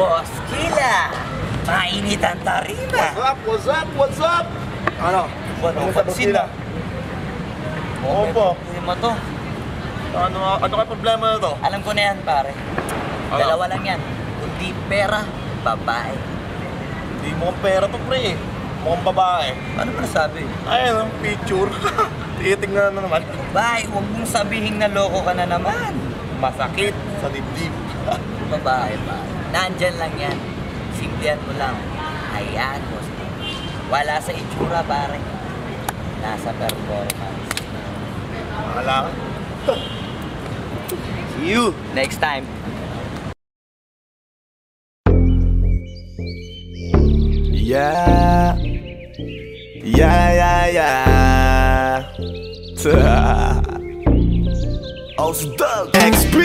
Boss Kila, mainit ang tarima. What's up? What's up? Ano? Ano pansin na? Oo po. Hindi mo to. Ano kayo problema na to? Alam ko na yan, pare. Dalawa lang yan. Kundi pera, babae. Hindi mo pera to, pre. Mukhang babae. Ano ba nasabi? Ayun, picture. Titingnan na naman. Babae, huwag mong sabihin na loko ka na naman. Masakit. Sa dibdib. Babae pa. Nandyan lang yan. Simplihan mo lang. Ayan mo. Wala sa itsura, pare. Nasa performance. Wala ka. See you next time. Yeah. Ozdog XP.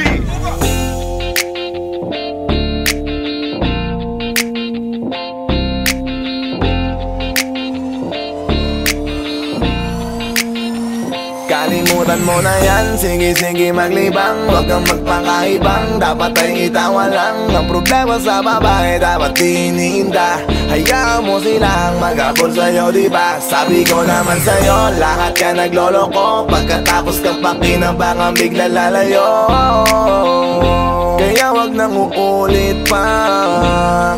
Kalimutan mo na yan, sige maglibang. Huwag kang magpakaibang, dapat ay itawa lang. Ang problema sa babae, dapat tinihinda. Hayaan mo silang mag-abol sa'yo, diba? Sabi ko naman sa'yo, lahat ka nagloloko. Pagkatapos kang pakinabangan, bigla lalayo. Kaya wag nang uulit pa.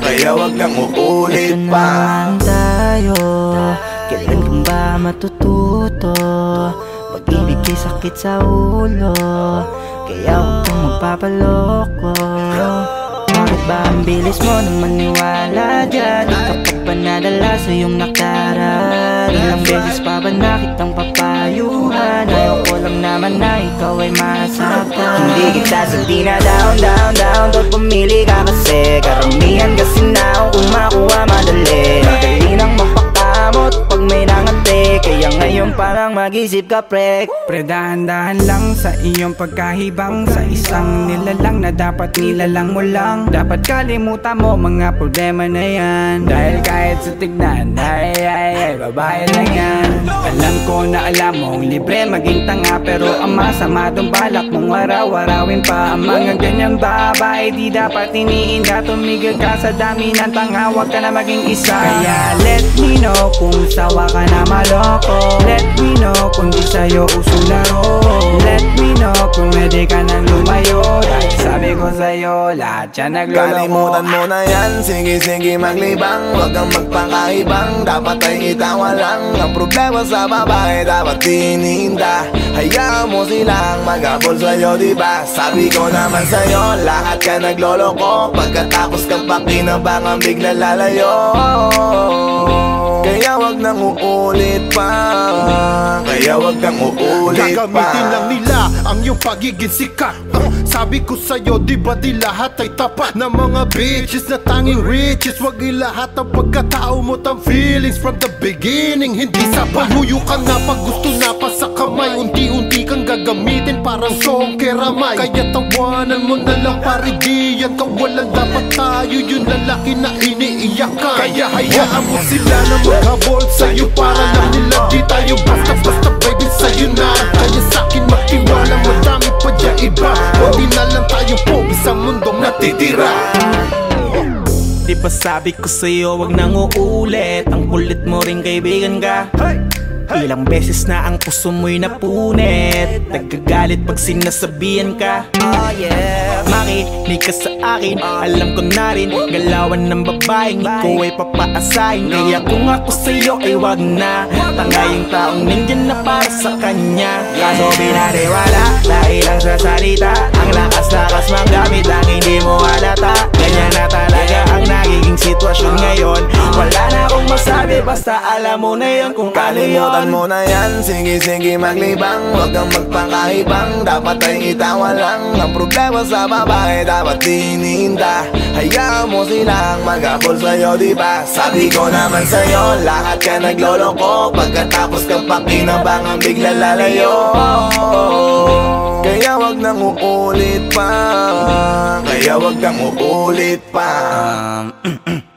Kaya wag nang uulit Ito pa. naman tayo, kailan kang ba matututo? Pag-ibig ay sakit sa ulo, kaya huwag kang magpapaloko. Bakit ba ang bilis mo na maniwala dyan? Di ka pa ba nadala sa iyong nakaraan? Ilang beses pa ba nakitang papayuhan? Ayaw ko lang naman na ikaw ay masaktan. Hindi kita sabi na down Tot pumili ka kasi karamihan kasi na kung makuha madali. Madali nang mapakamot pag may nangante. Kaya ngayon parang mag-isip ka, pre. Pre, dahan-dahan lang sa iyong pagkahibang. Sa isang nilalang na dapat nilalang mo lang. Dapat kalimutan mo mga problema na yan. Dahil kahit sa tignan, ay, babae lang yan. Alam ko na alam mong libre maging tanga, pero ang masama dong balak mong araw-arawin pa. Ang mga ganyang babae di dapat iniinda. Tumigil ka sa dami ng tanga, wag ka na maging isa. Kaya let me know kung sawa ka na maloko. Let me know kung di sa'yo uso laro. Let me know kung pwede ka nang lumayo. Dahil sabi ko sa'yo, lahat yan nagloloko. Kalimutan mo na yan, sige maglibang. Huwag kang magpakaibang, dapat ay itawa lang. Ang problema sa babae, dapat tinihinda. Hayaan mo silang mag-abol sa'yo, diba? Sabi ko naman sa'yo, lahat ka nagloloko. Pagkatapos kang pakinabangan, bigla lalayo. Kaya wag nang uulit pa. Kaya wag nang uulit pa. Gagamitin lang nila ang iyong pagiging sikat. Sabi ko sa'yo, di ba di lahat ay tapat na mga bitches na tanging riches. Wag ilahat ang pagkatao mo tang feelings from the beginning. Hindi sapat, huyo ka na pag gusto na pa sa kamay. Unti-unti kang gagamitin parang song keramay. Kaya tawanan mo na lang pare, di yan kawalan. Dapat tayo yung lalaki na iniiyakan. Kaya hayaan mo sila na maghabol sa'yo, para lang nila di tayo basta-basta baby sa'yo na. Kaya sa'kin magtiwala, madami pa dyan iba. Hindi na lang tayo po sa mundong natitira. Di ba sabi ko sa'yo, wag nang uulit. Ang kulit mo rin kaibigan ka. Ilang beses na ang puso mo'y napunit. Nagkagalit pag sinasabihan ka. Oh yeah. Makinig ka sa akin, alam ko na rin galawan ng babaeng ikaw ay papaasahin. Kaya kung ako sa'yo ay wag na. Tanga yung taong nandyan na para sa kanya. Kaso binariwala dahil lang sa salita. Ang lakas-lakas magamit lang hindi mo halata. Ganyan na talaga ang nagiging sitwasyon ngayon. Wala na akong masabi, basta alam mo na yun kung ano yun. Kalimutan mo na yan, sige maglibang. Huwag kang magpakaibang, dapat ay itawa lang. Ang problema sa babae, dapat tinihinda. Hayaan mo silang mag-abol sa'yo, diba? Sabi ko naman sa'yo, lahat ka nagloloko. Pagkatapos kang pakinabangan, bigla lalayo. Kaya wag nang uulit pa, kaya wag kang uulit pa.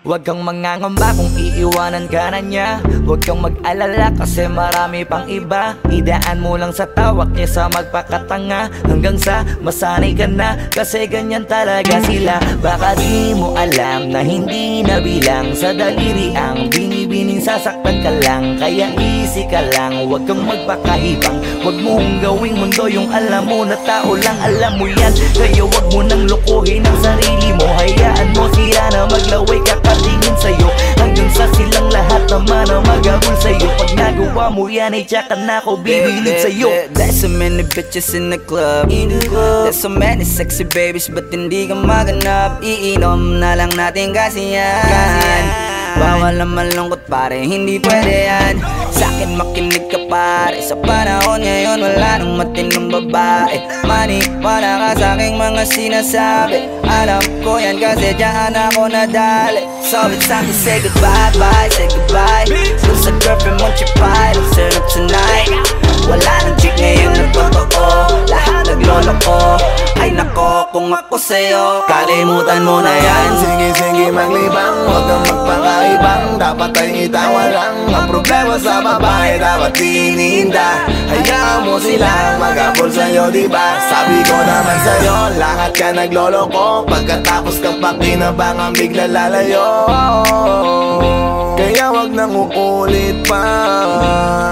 Huwag kang mangangamba kung iiwanan ka na niya. Huwag kang mag-alala kasi marami pang iba. Idaan mo lang sa tawa kesa magpakatanga, hanggang sa masanay ka na, kasi ganyan talaga sila. Baka di mo alam na hindi nabilang sa daliri ang binibining sasaktan ka lang. Kaya easy ka lang, huwag kang magpakahibang. Huwag mong gawing mundo yung alam mo na tao lang alam mo yan. Kaya huwag mo nang lokohin ang sarili mo. Hayaan mo sila na maglaway kakatingin sa'yo, hanggang sa silang lahat naman na magabol sa'yo. Pag nagawa mo yan ay tsaka na ako bibilid sa'yo. There's so many bitches in the club. There's so many sexy babies, but hindi ka maganap. Iinom na lang natin kasi yan. Bawal na malungkot pare, hindi pwede yan. Sa'kin makinig ka pare, sa panahon ngayon wala nang matinong babae. Maniwala ka sa'king mga sinasabi, alam ko yan kasi dyan ako nadali. So it's time to say goodbye, bye, say goodbye. Dun sa girlfriend mo chipay, let's turn up tonight. Wala nang chick ngayon na totoo, lahat naglolo ko. Ay nako, kung ako sa'yo, kalimutan mo na yan. Sige maglibang, huwag kang magpakaibang. Dapat ay itawa lang, ang problema sa babae dapat tininda. Hayaan mo silang magabol sa'yo, diba? Sabi ko naman sa'yo, lahat ka nagloloko. Pagkatapos kang pakinabangan bigla lalayo. Kaya wag nang uulit pa,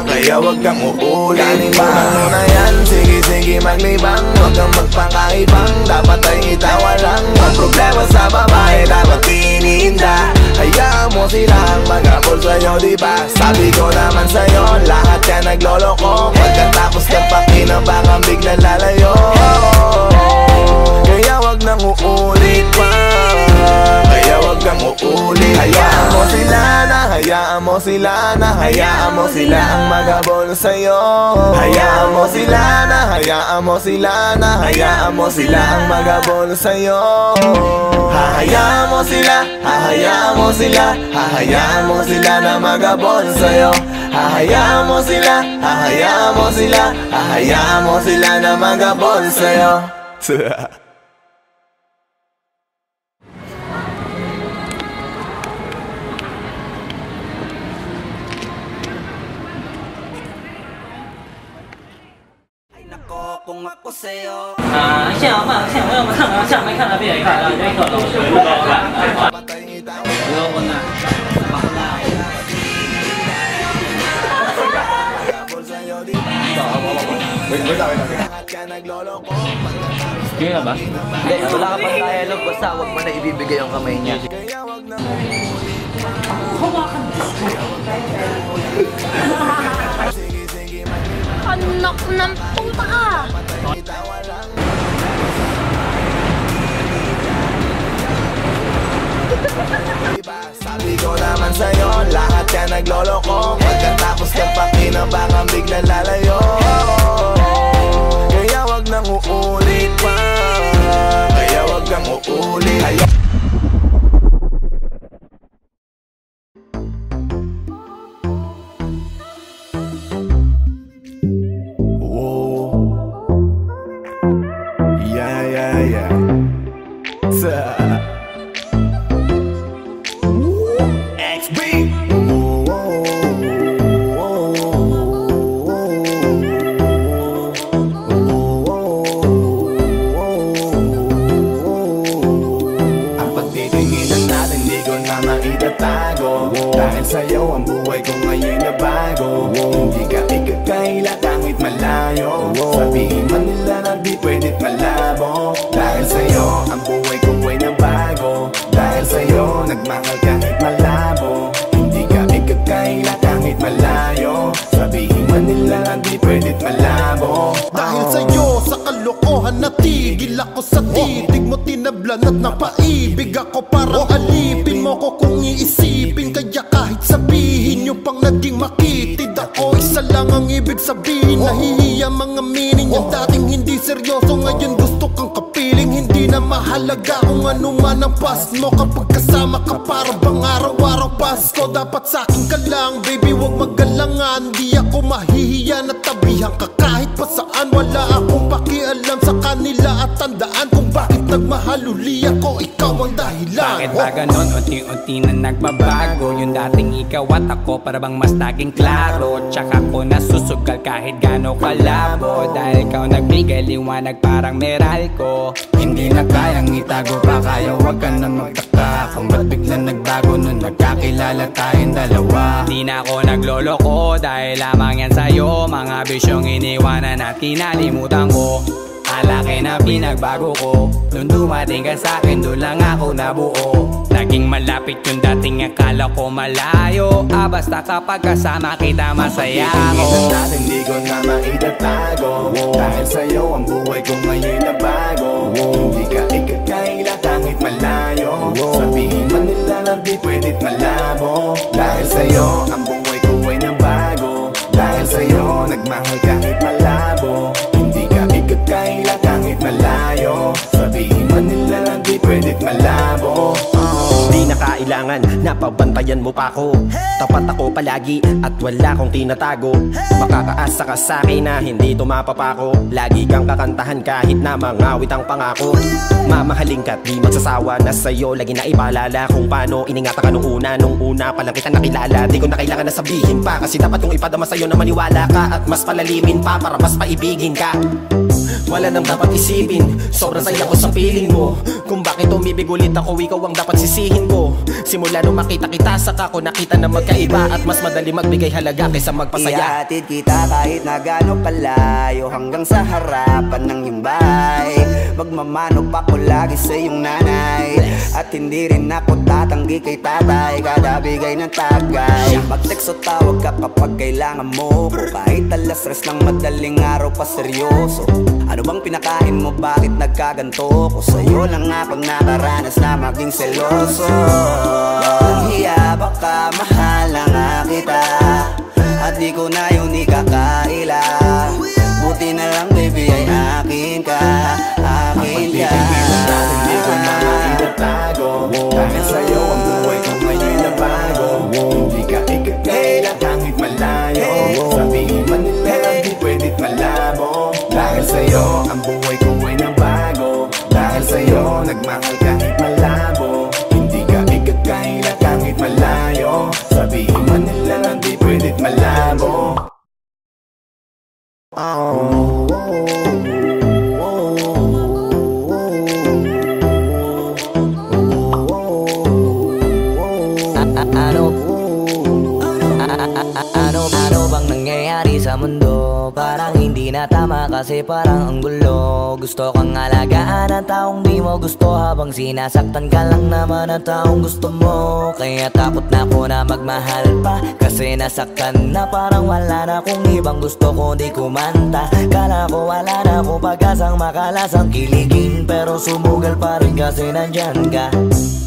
kaya wag kang uulit pa. Kalimutan mo na yan, sige maglibang. Huwag kang magpakaibang, dapat ay itawa lang. Ang problema sa babae dapat tininda. Hayaan mo silang magabol sa'yo, diba? Sabi ko naman sa'yo, lahat ka nagloloko. Pagkatapos kang pakinabangan bigla lalayo. Kaya wag nang uulit pa, kaya wag kang uulit. Hayaan mo sila na, hayaan mo sila na, hayaan mo sila ang magabol sa'yo. Hayaan mo sila na, hayaan mo sila na, hayaan mo sila ang magabol sa'yo. Hahayaan mo sila, hahayaan mo sila, hahayaan mo sila na magabol sa'yo. Hahayaan mo sila, hahayaan mo sila, hahayaan mo sila na magabol sa'yo. 可我死哦！现在我们看到下面看到别人看到这个东西，不高看。不要问啊，Sige na ba? Hindi, wala ka pang dialogue, basta huwag mo na ibibigay yung kamay niya. Anak ng puta ka! Sabi ko naman sa'yo, lahat ka nagloloko. Pagkatapos kang pakinabangan bigla lalayo. Kaya wag nang uulit pa, kaya wag kang uulit. Dahil sa'yo ang buhay ko ngayon na bago. Hindi ka ikakaila kahit malayo. Sabihin man nila na di pwedit malabo. Dahil sa'yo ang buhay ko ay nabago. Dahil sa'yo nagmahal kahit malabo. Hindi ka ikakaila kahit malayo. Sabihin man nila na di pwedit malabo. Dahil sa'yo sa kalokohan natigil ako sa titig mo. Tinablan at napaibig ako parang alipin mo ko kung iisipin. Kaya kahit sabihin nyo pang naging makitid ako, isa lang ang ibig sabihin. Nahihiya mga meaning. Yung dating hindi seryoso ngayon gusto kang kapiling. Hindi na mahalaga kung ano man ang past mo. Kapag kasama ka para bang araw-araw Pasko. Dapat sa'kin ka lang baby, wag magalangan. Di ako mahihiya na tabihan ka kahit pa saan. Wala akong pakialam pakialam sa kanila at tandaan kung bakit nagmahal uli ako. Ikaw ang dahilan. Bakit ba ganon? Unti-unti na nagbabago. Yung dating ikaw at ako para bang mas naging klaro. Tsaka ko nasusugal kahit gano'n kalabo. Dahil ikaw nagbigay liwanag parang Meralco. Hindi na kayang itago pa kaya wag ka na magtaka kung ba't biglang nagbago nung nagkakilala tayong dalawa. Di na ako nagloloko dahil lamang yan sa'yo. Mga bisyong iniwanan at kinalimutan ko. Alaki na pinagbago ko. Nung dumating ka sa'kin, doon lang ako nabuo. Naging malapit yung dating akala ko malayo. Basta kapag kasama kita masaya ako. Tingin natin di ko na maitatago. Dahil sa'yo ang buhay ko ngayon na bago. Hindi ka ikakaila kahit malayo. Sabihin man nila na di pwedit malabo. Dahil sa'yo ang buhay ko ay nabago. Dahil sa'yo nagmahal kahit malabo. Hindi ka ikakaila kahit malayo. Sabihin man nila na di pwedit malabo. Di na kailangan, napabantayan mo pa ako. Tapat ako palagi at wala kong tinatago. Makakaasa ka sa'kin na hindi tumapapako. Lagi kang kakantahan kahit na mangawit ang pangako. Mamahalin ka't di magsasawa na sa'yo. Lagi na ipaalala kung paano iningatan ka nung una pa lang kita nakilala. Di ko na kailangan na sabihin pa, kasi dapat kong ipadama sa'yo na maniwala ka. At mas palalimin pa para mas paibigin ka. Wala nang dapat isipin, sobrang saya ko sa feeling mo. Kung bakit umibig ulit ako, ikaw ang dapat sisihin ko. Simula nung makita kita, saka ko nakita na magkaiba. At mas madali magbigay halaga kaysa magpasaya. Ihatid kita kahit na gano'ng kalayo, hanggang sa harapan ng iyong bahay. Magmamano pa ko lagi sa iyong nanay. At hindi rin ako tatanggi kay tatay, kada bigay ng tagay. Mag-text o tawag ka kapag kailangan mo ko. Kahit alas tres ng madaling araw pa seryoso. Ano bang pinakain mo, bakit nagkaganto ko? Sa'yo lang ako nakaranas na maging seloso. Hiya baka mahal na nga kita, at di ko na yun ikakaila. Buti na lang baby ay akin ka, akin ka. Hindi ko na maitatago. Dahil sa'yo ang buhay ko ngayon na bago. Hindi ka ikakaila kahit malayo. Sabihin man nila di pwedit malabo. Dahil sa'yo ang buhay ko ay nabago. Dahil sa'yo nagmahal kahit malabo. Hindi ka ikakaila kahit malayo. Sabihin man nila di pwedit malabo. Ano bang nangyayari sa mundo? Parang hindi na tama kasi parang ang gulo. Gusto kang alagaan ang taong di mo gusto, habang sinasaktan ka lang naman ang taong gusto mo. Kaya takot na ako na magmahal pa, kasi nasaktan na parang wala na akong ibang gusto kundi kumanta. Kala ko wala na ako pag-asang makalasang kiligin, pero sumugal pa rin kasi nandyan ka.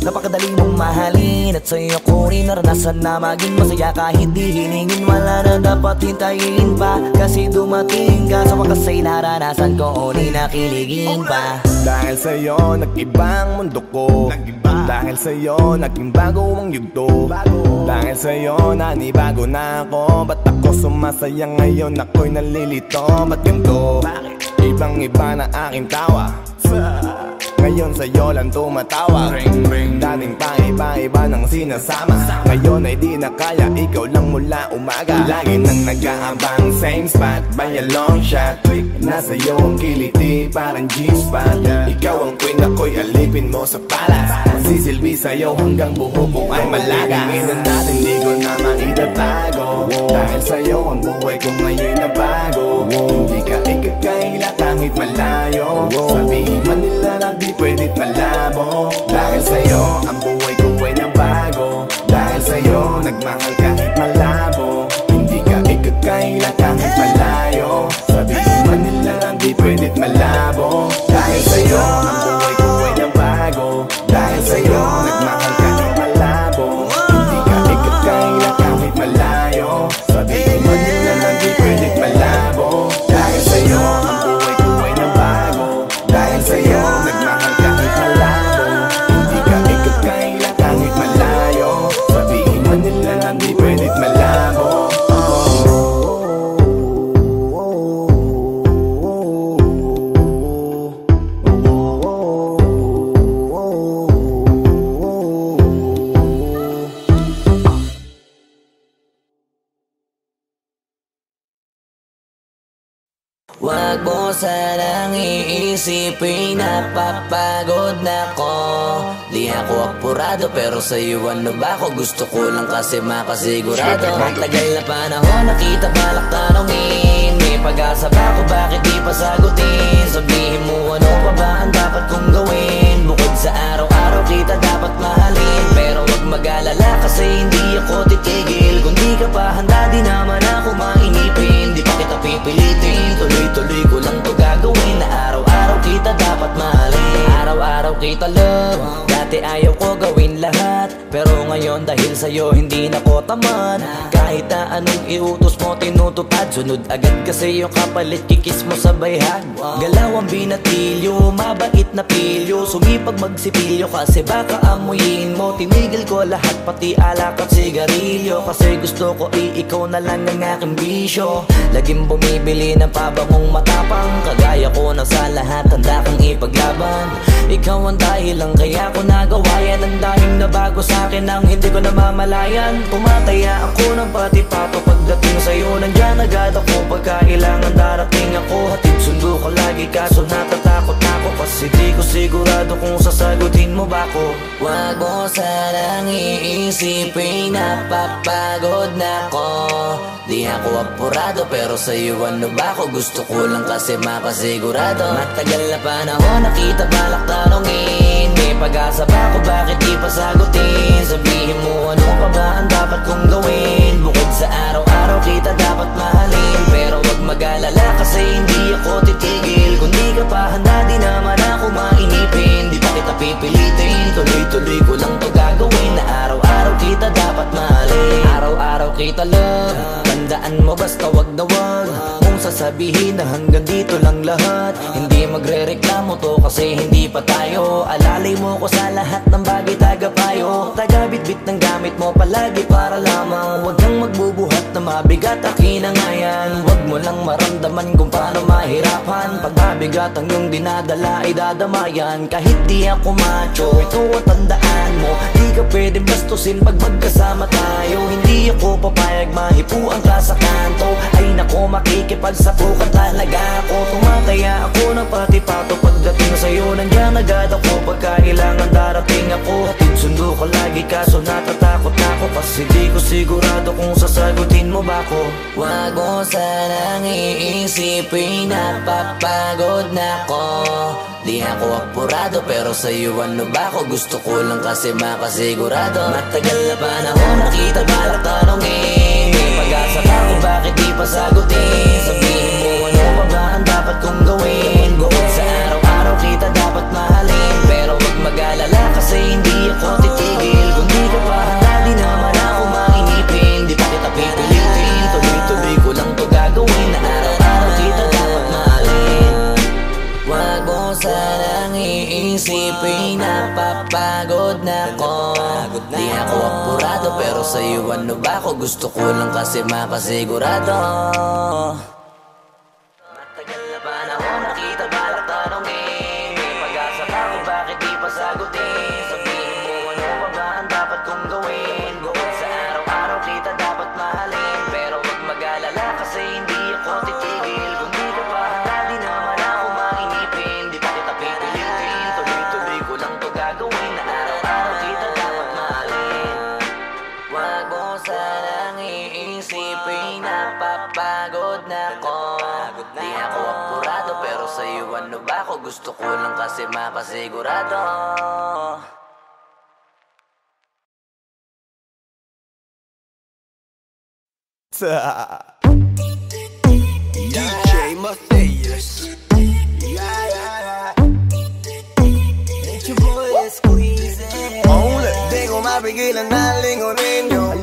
Napakadali mong mahalin at sa'yo ko rin naranasan na maging masaya kahit di hilingin. Wala na dapat hintayin pa, kasi dumating ka. Sa wakas ay naranasan ko o di nakiligin pa. Dahil sa'yo nag-ibang mundo ko. Dahil sa'yo naging bago ang yugto. Dahil sa'yo nanibago na ako. Ba't ako sumasaya ngayon, ako'y nalilito? Ba't ganito? Ibang iba na aking tawa. Ngayon sa'yo lang tumatawa. Dating pa iba-iba ng sinasama. Ngayon ay di na kaya, ikaw lang mula umaga. Lagi nang nag-aabang, same spot by a long shot. Nasa iyo ang kiliti, parang G-spot. Ikaw ang queen, ako'y alipin mo sa palas. Magsisilbi sa'yo hanggang buho ko ay malaga. Tingnan natin, di ko na maitatago. Dahil sa'yo ang buhay ko ngayon na bago. Hindi ka ikakaila kahit malayo. Sabihin man nila na di pwedit malabo. Dahil sa'yo ang buhay ko ay nabago. Dahil sa'yo nagmahal kahit malabo. Hindi ka ikakaila kahit malayo. Sabihin man nila na di pwedit malabo. Dahil sa'yo ang buhay ko ay nabago. Dahil sa'yo nagmahal kahit malabo. Hindi ka ikakaila kahit malayo. Sabihin man nila na di pwedit malabo. Dahil sa'yo ang buhay ko ay nabago. Dahil sa'yo nagmahal kahit malabo. Hindi ka ikakaila kahit malayo. Sabihin man nila na di pwedit malabo. sanang iisipin, napapagod na ko. Di ako apurado pero sa'yo ano ba ako? Gusto ko lang kasi makasigurado. Matagal na panahon nakita balak tanongin, may pag-asa ba ako, bakit di pa sagutin? Sabihin mo ano pa ba ang dapat kong gawin? Bukod sa araw-araw kita dapat mahalin, pero wag mag-alala kasi hindi ako titigil. Kung di ka pa handa di naman ako mainipin, di pa kita pipilitin, tuloy-tuloy ko lang to gagawin. Na araw-araw kita dapat mahalin, araw-araw kita love. Dati ayaw ko gawin lahat, pero ngayon dahil sa'yo hindi na ko tamad. Kahit na anong iutos mo tinutupad, sunod agad kasi yung kapalit kikis mo sa bayhan. Galaw ang binatilyo, mabait na pilyo, sumipag magsipilyo kasi baka amuyin mo. Tinigil ko lahat pati alak at sigarilyo, kasi gusto ko ikaw na lang ang aking bisyo. Laging bumibili ng pabangong matapang, kagaya ko na sa lahat handa kang ipaglaban. Ikaw ang dahilan kaya ko nagawa yan, ang daming nabago sa'kin ang hindi ko namamalayan. Pumataya ako ng pati-pato, pagdating sa'yo nandyan agad ako. Pagkailangan darating ako, hatid sundo ka lagi kaso natatakot ako, kasi di ko sigurado kung sasagutin mo ba ko. Wag mo sanang iisipin, napapagod na ko. Di ako apurado pero sa'yo ano ba ako? Gusto ko lang kasi makasigurado. Matagal na panahon nakita balak tanongin, may pag-asa ba ako, bakit di pa sagutin? Sabihin mo ano pa ba ang dapat kong gawin? Bukod sa araw-araw kita dapat mahalin, pero wag mag-alala kasi hindi ako titigil. Kung di ka pa handa di naman ako mainipin, di pa kita pipilitin, tuloy-tuloy ko lang to gagawin. Na araw-araw kita dapat mahalin, araw-araw kita love. Tandaan mo basta wag na wag mong sasabihin na hanggang dito lang lahat. Hindi magre-reklamo to kasi hindi pa tayo. Alalay mo ko sa lahat ng bagay, tagapayo. Tagabitbit ng gamit mo palagi para lamang wag kang magbubuhat na mabigat, akin na nga yan. Wag mo lang maramdaman kung paano mahirapan, pag mabigat ang iyong dinadala ay dadamayan. Kahit di ako macho, ito ang tandaan mo, di ka pwedeng bastusin pag magkasama tayo. Hindi ako papayag mahipuan ka sa kanto, ay nako makikipagsapukan talaga ako. Tumataya ako ng pati-pato, pagdating sa'yo nandyan agad ako. Pagkailangan darating ako, hatid sundo ko lagi kaso natatakot ako, kasi di ko sigurado kung sasagutin mo ba ko. Wag mo sanang iisipin, napapagod na ko. Di ako apurado pero sa'yo ano ba ako? Gusto ko lang kasi makasigurado. Matagal na panahon nakita balak tanongin, may pag-asa ba ako, bakit di pa sagutin? Sabihin mo ano pa ba ang dapat kong gawin? Bukod sa araw-araw kita dapat mahalin, pero wag mag-alala kasi hindi ako titigil. Kung di ka pa handa di naman ako mainipin, di pa kita pipilitin, tuloy-tuloy ko lang to gagawin. Na araw-araw kita dapat mahalin. Wag mo sanang iisipin, napapagod na ko. Di ako apurado pero sa'yo ano ba ako? Gusto ko lang kasi makasigurado. Matagal na panahon nakita balak tanongin, may pag-asa ba ako, bakit di pa sagutin? Sabihin mo ano pa ba ang dapat kong gawin? Bukod sa araw-araw kita dapat mahalin, pero wag mag-alala kasi hindi ako titigil. Kung di ka pa handa di naman ako mainipin, di pa kita pipilitin, tuloy-tuloy ko lang to gagawin. Na araw-araw kita dapat mahalin. Wag mo sanang iisipin, napapagod na ko. Di ako apurado pero sa'yo ano ba ako? Gusto ko lang kasi makasigurado. DJ Matthias. It's your boy Squeezy. Di ko mapigilan na lingunin yung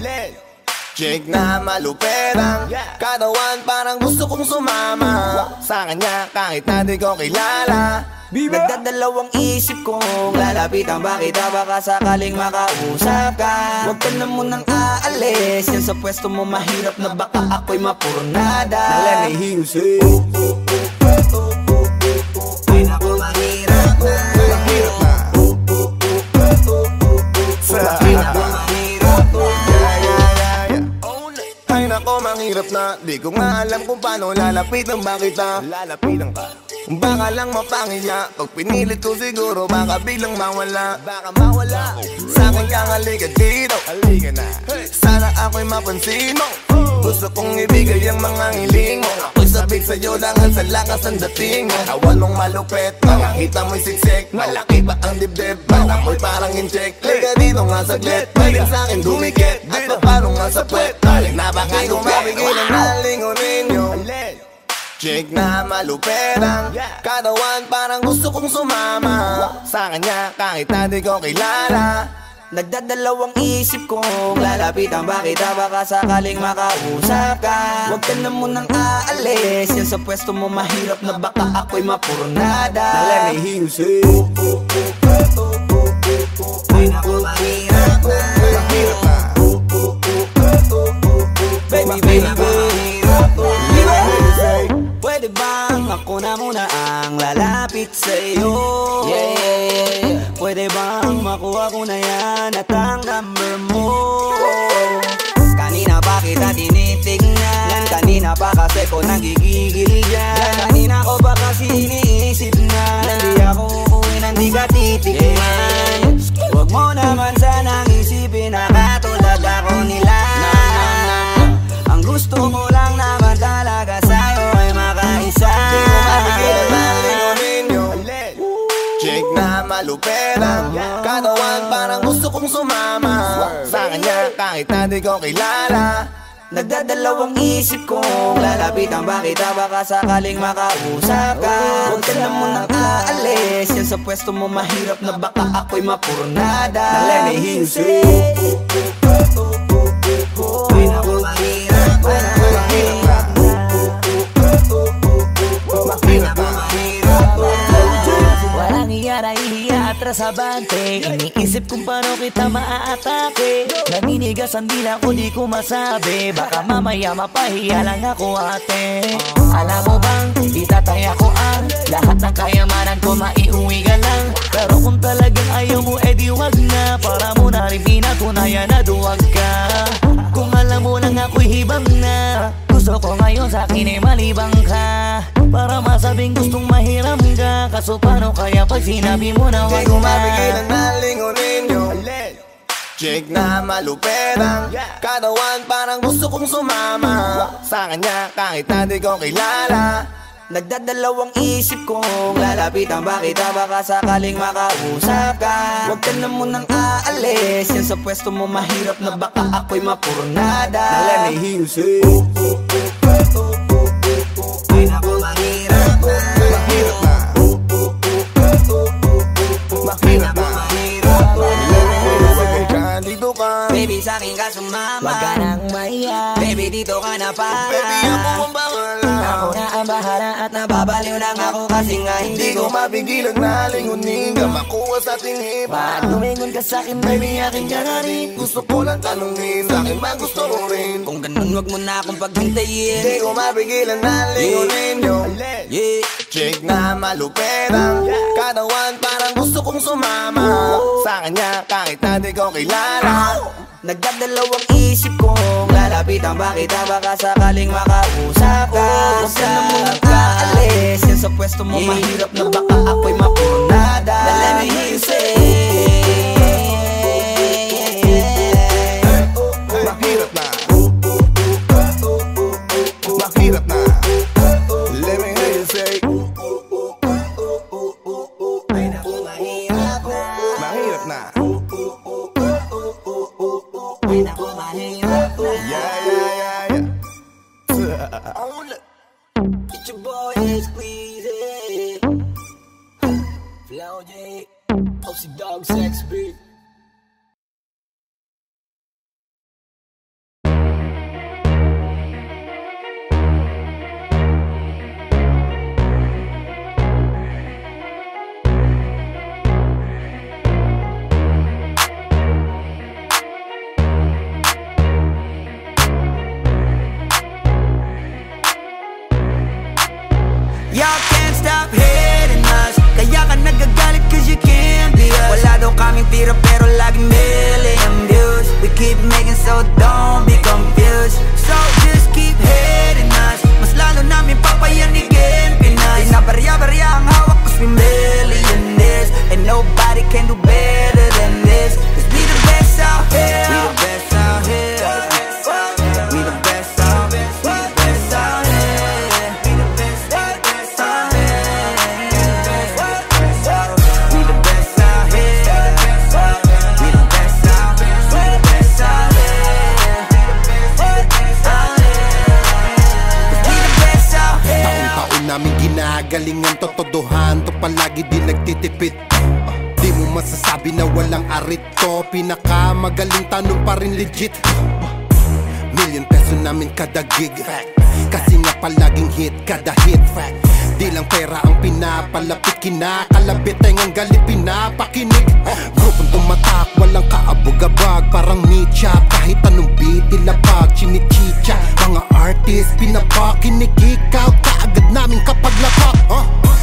chick na maluperang katawan, parang gusto kong sumama sa kanya kahit na di ko kilala. Nagdadalawang isip kong lalapitan ba kita, baka sakaling makausap ka. Huwag ka na munang aalis, yan sa pwesto mo mahirap na baka ako'y mapurnada. Nalanihiusin ay naku mahirap na, mahirap na. Ay nako, manghirap na. Di ko nga alam kung paano lalapitan ba kita. Lalapitan ka. Baka lang mapangiya, pag pinilit ko siguro baka biglang mawala. Baka mawala. Sa'kin kang halika dito, halika na. Sana ako'y mapansin mo. Gusto kong ibigay ang mga hiling mo. Ako'y sabik sa'yo dahil sa lakas ang dating mo. Awan mong malupet, makakita mo'y siksik. Malaki ba ang dibdib, mata mo'y parang incheck. Liga dito nga saglit, pwedeng sa'kin dumikit. At paparong nga sa puwet, na baka gumabigilan na lingunin nyo. Chick na malupet ang katawan, parang gusto kong sumama sa kanya kahit na di ko kilala. Nagdadalawang isip kong lalapitan ba kita, baka sakaling makausap ka. Huwag ka na munang aalis, yan sa pwesto mo mahirap na baka ako'y mapurnada. Now let me hear you say ay naku mahirap na, mahirap na. Baby, baby, mahirap na. Pwede bang ako na muna ang lalapit sa'yo? Yeah. Pwede bang makuha ko na yan at ang number mo? Kanina pa kita tinitignan, kanina pa kasi ko nagigigil dyan. Kanina ko pa kasi iniisip na hindi ako uuwi nang di ka titignan. Huwag mo naman sanang isipin na katulad ako nila. Ang gusto ko lang naman talaga sa'yo ay makaisa. Di ko mapigilan na lingunin yung chick na malupet ang katawan, parang gusto kong sumama sa kanya kahit na di ko kilala. Nagdadalawang isip kong lalapitan ba kita, baka sakaling makausap ka. Huwag ka na munang aalis, yan sa pwesto mo mahirap na baka ako'y mapurnada. Now let me hear you say ay naku mahirap, ay naku mahirap na, mahirap na, mahirap na. Walang iya na ihiya atras abante, iniisip kung paano kita maaatake. Naninigas ang dila ko, di ko masabi, baka mamaya mapahiya lang ako ate. Alam mo bang, itatay ako ang lahat ng kayamanan ko, maiuwi ka lang. Pero kung talagang ayaw mo, edi wag na, para mo na rin pinatunayan na duwag ka. Kung alam mo lang ako'y hibang na, gusto ko ngayon sa'kin ay malibang ka, para masabing gustong mahiram ka. Kaso paano kaya pag sinabi mo na wag di ko na? mapigilan na lingunin yung chick na malupet ang katawan, parang gusto kong sumama sa kanya kahit na di ko kilala. Nagdadalawang isip kong lalapitan ba kita, baka sakaling makausap ka. Huwag ka na munang aalis, yan sa pwesto mo mahirap na baka ako'y mapurnada. Now let me hear you say ay naku mahirap na, mahirap na, mahirap na, mahirap na. Dito ka, baby sa'kin ka sumama, Wag ka nang maiya, baby dito ka na para. baby ako ang bahala. ako na ang bahala at Nababaliw lang ako kasi nga Hindi ko mapigilan na lingunin ka, makuha sa tingin. Bakit tumingon ka sa'kin, baby, akin ka na rin. Gusto ko lang tanungin, sa'kin ba gusto mo rin? kung ganun wag mo na akong paghintayin. Hindi ko mapigilan na lingunin yung chick na malupet ang katawan, parang gusto kong sumama sa kanya kahit na di ko kilala. Nagdadalawang isip kong lalapitan ba kita, baka sakaling makausap ka. Huwag ka na munang aalis, yan sa pwesto mo mahirap na baka ako'y mapurnada. Now let me hear you say Mahirap na, mahirap na. Let me hear you say mahirap na. Yeah. It's your boy Squeezy, Flow J, Oxy Dog Sex Beat. Y'all can't stop hating us, kaya ka nagagalit cause you can't be us. Wala daw kaming tira pero lagi million views. We keep making so don't be confused. So just keep hating us, mas lalo namin papayanigin Pinas. Di na barya-barya pinanggagalingan, totodohan to palagi di nagtitipid. Di mo masasabi na walang arit to, pinakamagaling tanong pa rin legit. ₱1,000,000 namin kada gig, kasi nga palaging hit kada hit. Di lang pera ang pinapalapit, kinakalabit ay ngang galit pinapakinig. Grupong tumatak, walang kaabog-abag, parang meet-up, kahit anong beat ilapag, chinichicha. Mga artist, pinapakinig, ikaw kaagad namin kapag lapak.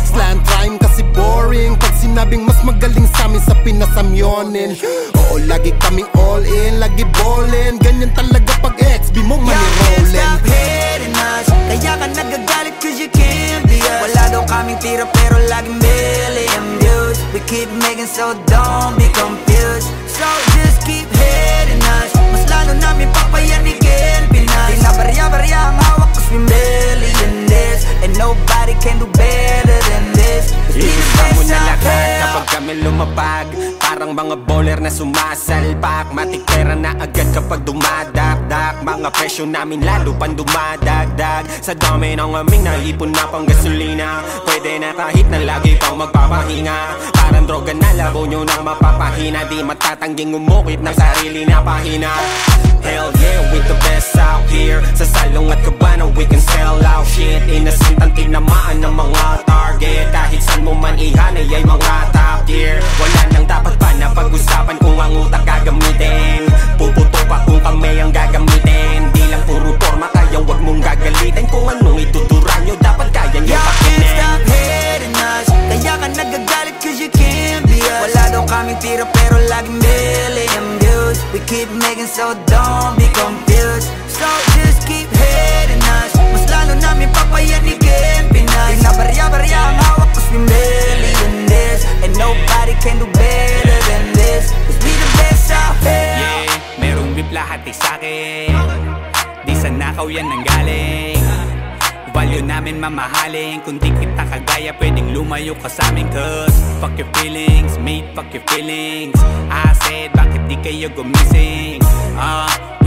Slant rhyme kasi boring, pag sinabing mas magaling sa amin sa pinasamyonin. Oo, lagi kaming all in, lagi ballin', ganyan talaga pag XB mo money rollin'. Stop hating us, kaya ka nagagalit cause you can't be us. Wala daw kaming tira pero laging million views. We keep making so don't be confused. So just keep hating us, mas lalo namin papayanigin Pinas. Di na barya-barya ang hawak cause we millionaires, and nobody can do better than this. Iisa mo na lahat kapag kami lumapag, parang mga bowler na sumasalpak. Matik pera na agad kapag dumadakdak, mga presyo namin lalo pang dumadagdag. Sa dami ng aming naipon na pang gasolina, pwede na kahit na lagi pang magpapahinga. Parang droga na labo nyo nang mapapahina, di matatangging umukit ng sarili na pahina. Hell yeah, we the best out here. Sa salong at kabana we can sell out shit. Innocent ang tinamaan ng mga target, kahit saan mo man ihanay ay mga top tier. Wala nang dapat pa na pag-usapan kung ang utak gagamitin. Puputo pa kung kami ang gagamitin. Di lang puro forma, kaya wag mong gagalitin. Kung anong ituturan nyo, dapat kaya nyo pakinin. Stop hating us, kaya ka nagagalit cause you can't be us. Wala daw kaming tira pero laging million views. We keep making so don't be confused. So just keep hating us, mas lalo namin papayanigin Pinas. Di na barya-barya ang hawak cause we millionaires, and nobody can do better than this. Cause we the best out here. Yeah, merong beef lahat sa'kin, di sa nakaw yan nanggaling. Value namin mamahalin, kung di kita kagaya pwedeng lumayo ka sa amin. Cause fuck your feelings, mate, fuck your feelings. I said, bakit di kayo gumising?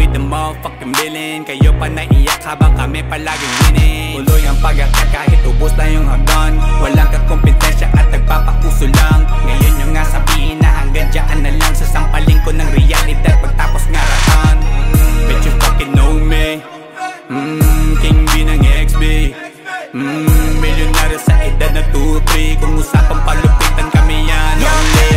With the motherfucking billing, kayo pa naiyak habang kami palaging winning. Tuloy ang pag-akat kahit ubos na yung hagdan, walang kakompetensya at nagpapakuso lang. Ngayon yung nga sabihin na hanggang dyan na lang, sasampaling ko ng realidad pagtapos ngaratan. Bet you fucking know me, King B ng XB, milyonaryo sa edad na 2-3. Kung usapang palupitan kami yan. Yo,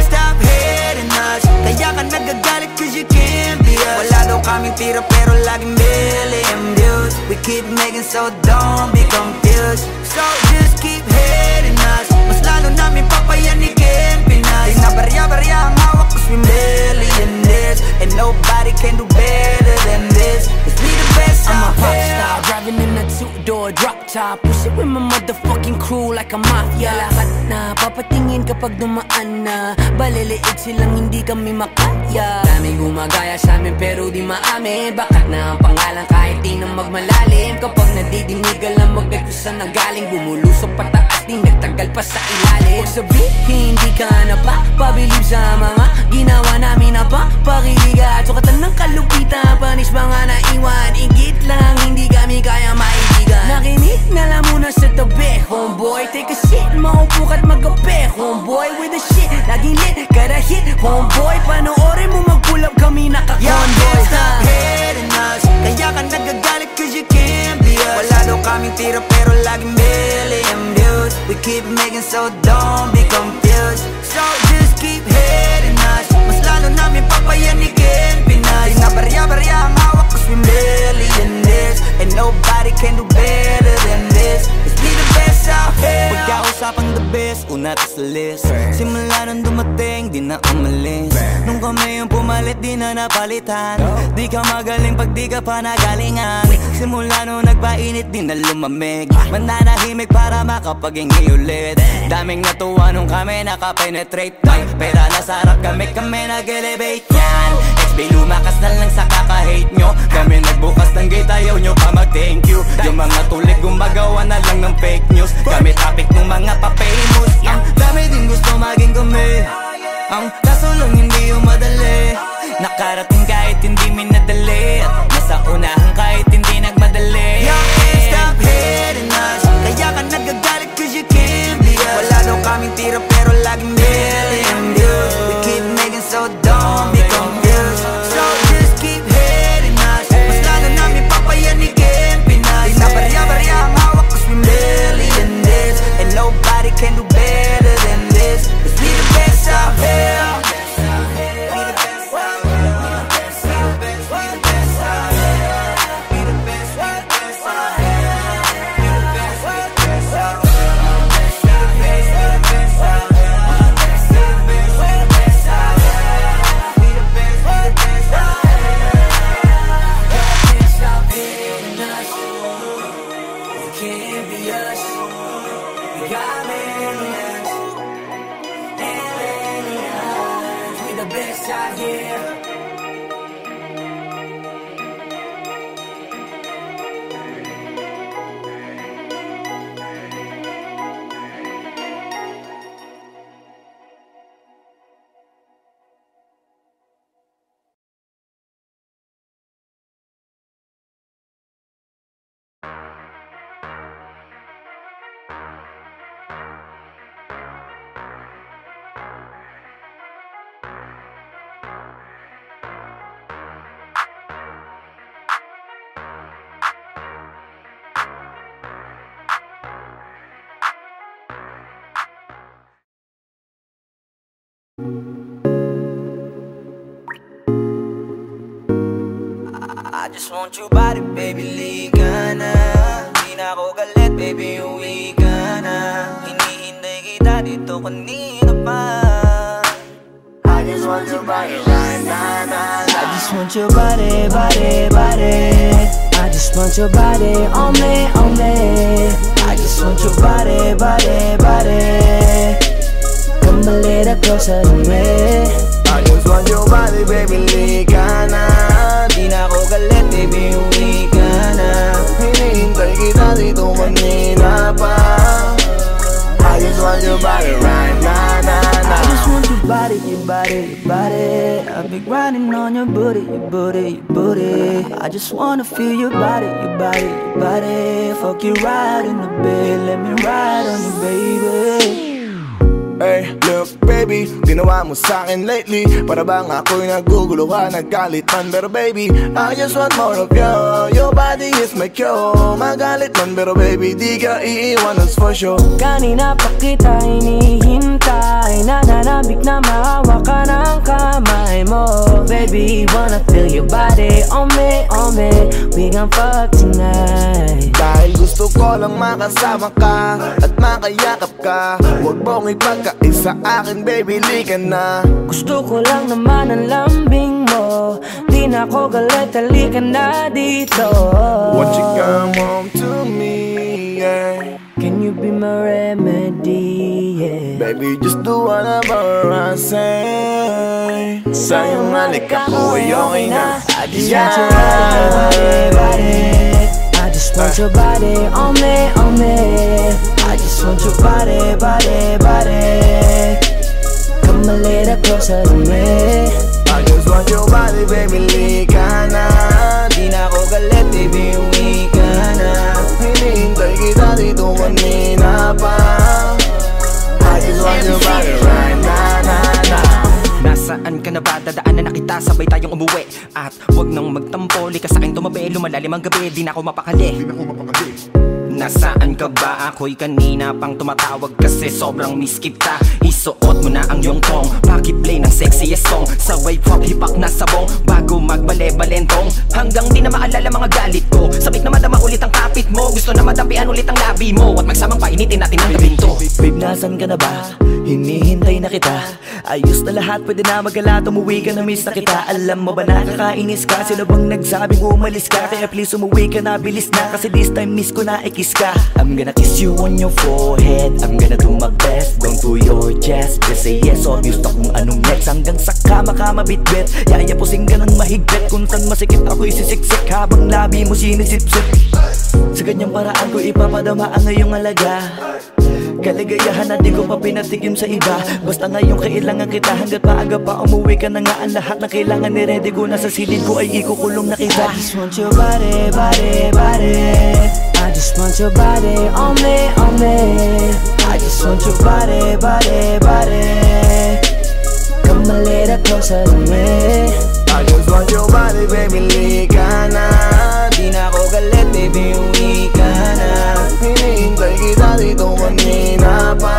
stop hating us, kaya ka nagagalit cause you can't be us. Wala daw kaming tira pero laging million views. We keep making so don't be confused. So just keep hating us, mas lalo namin papayanigin Pinas. Di na barya-barya ang hawak cause we millionaires, and nobody can do better than this. Cause we the best out here. I'm a pop star, driving in a two-door drop top, push it with my motherfucking crew like a mafia. Lahat na papatingin kapag dumaan na, baliliit silang hindi kami makaya. Daming gumagaya sa amin pero di maamin, bakat na ang pangalan kahit di na magmalalim. Kapag nadidinigal ang magdagkusan na galing, bumulusok pataas di nagtagal pa sa ilalim. Huwag sabihin hindi ka na pa pabilib sa mga ginawa namin na pa pakiliga. Sukatan ng kalupitan, panis mga naiwan, ingit lang hindi kami kaya maibigan. Nakinig na lang muna sa tabi, homeboy. Take a shit, maupo ka't magabi, homeboy. With the shit, laging lit, kada hit, homeboy. Panoorin mo mag-pull up kami naka-convoy. Stop hating us, kaya ka nagagalit cause you can't be us. Wala daw kaming tira pero laging million views. We keep making so don't be confused. So just keep hating us, mas lalo namin papayanigin Pinas. Di na barya-barya ang hawak cause we millionaires, and nobody can do better than this. Cause we the best out here. Pagkausapang the best, una to sa list. Simula nung dumating, di na umalis. Nung kami yung pumalit, di na napalitan. Di ka magaling pag di ka pa nagalingan. Simula nung nagpainit, di na lumamig. Mananahimik para makapaghingi ulit. Daming natuwa nung kami nakapenetrate. Pera na sarap kami nag-elevate yan. XB lumakas na lang sa kaka-hate nyo. Kami nagbukas ng gate, ayaw nyo pa mag-thank you. Yung mga tulik gumagawa na lang ng fake news. Kami topic ng mga pa-famous. Ang dami din gusto maging kami, ang kaso lang hindi yung madali. Nakarating kahit hindi minadali, at nasa unahan kahit hindi nagmadali. Yo, stop hating us, kaya ka nagagalit cause you can't best out here. I just want your body, baby, liga na. Di na ako galit, baby, uwi ka na. Hinihintay kita dito kanina pa. I just want your body right now, nah, nah. I just want your body, body, body. I just want your body on me, on me. I just want your body, body, body. Come a little closer to me. I just want your body, baby, liga na. Di na ako galit, baby, uwi ka na. Hinihintay kita dito kanina pa. I just want your body right now, nah, nah. I just want your body, your body, your body. I've been grinding on your booty, your booty, your booty. I just wanna feel your body, your body, your body. Fuck you right in the bed, let me ride on you, baby. Hey, look baby, ginawa mo sa'kin lately. Para bang ako'y nagugulo ka, naggalit man. Pero baby, I just want more of you. Your body is my cure. Magalit man, pero baby, di ka iiwan, that's for sure. Kanina pa kita hinihintay, nananabik na maawa ka ng kamay mo. Baby, wanna feel your body on me, on me. We gon' fuck tonight. Dahil gusto ko lang makasama ka at makayakap ka. Huwag mong ipagkaisa akin, baby, lika na. Gusto ko lang naman ang lambing mo. Di na ako galit, halika na dito. Won't you come home to me, yeah. Can you be my remedy, yeah. Baby, just do whatever I say. Sa'yong halik ako ay okay na. I just want your body, body. I just want your body on me, on me. I just want your body, body, body. Come a little closer to me. I just want your body, baby, lika na. Di na ako galit, baby, uwi ka na. Hinihintay kita dito kanina pa. I just want your body right now, nah, nah. Nasaan ka na ba? Dadaanan na kita, sabay tayong umuwi. At wag nang magtampo, lika sa'kin tumabi. Lumalalim ang gabi, di na ako mapakali. Nasaan ka ba? Ako'y kanina pang tumatawag kasi sobrang miss kita. Isuot mo na ang iyong tong, pakiplay ng sexiest song. Sabay pop hipak na sabong, bago magbale-balentong. Hanggang di na maalala mga galit ko. Sabik na madama ulit ang kapit mo. Gusto na madampian ulit ang labi mo. At magsamang painitin natin ang gabing to. Babe, nasan ka na ba? Hinihintay na kita. Ayos na lahat, pwede na magala. Umuwi ka na, miss na kita. Alam mo ba nakakainis ka? Sino bang nagsabing umalis ka? Kaya please umuwi ka na, bilis na. Kasi this time miss ko na kiss ka. I'm gonna kiss you on your forehead. I'm gonna do my best, down to your chest. Just say yes, obvious na kung anong next. Hanggang sa kama ka mabitbit. Yayapusing ka ng mahigpit. Kung saan masikip ako isisiksik, habang labi mo sinisipsip. Sa ganyang paraan ko ipapadama ang ngayong alaga. Kaligayahan na di ko pa pinatigim sa iba. Basta ngayon kailangan kita. Hanggat maaga pa umuwi ka na nga. Ang lahat na kailangan ni-ready ko na sa silid ko ay ikukulong na kita. I just want your body, body, body. I just want your body on me, on me. I just want your body, body, body. Come a little closer to me. I just want your body, baby, lika na. Di na ako galit, baby, uwi ka na. Hinihintay kita dito kanina pa.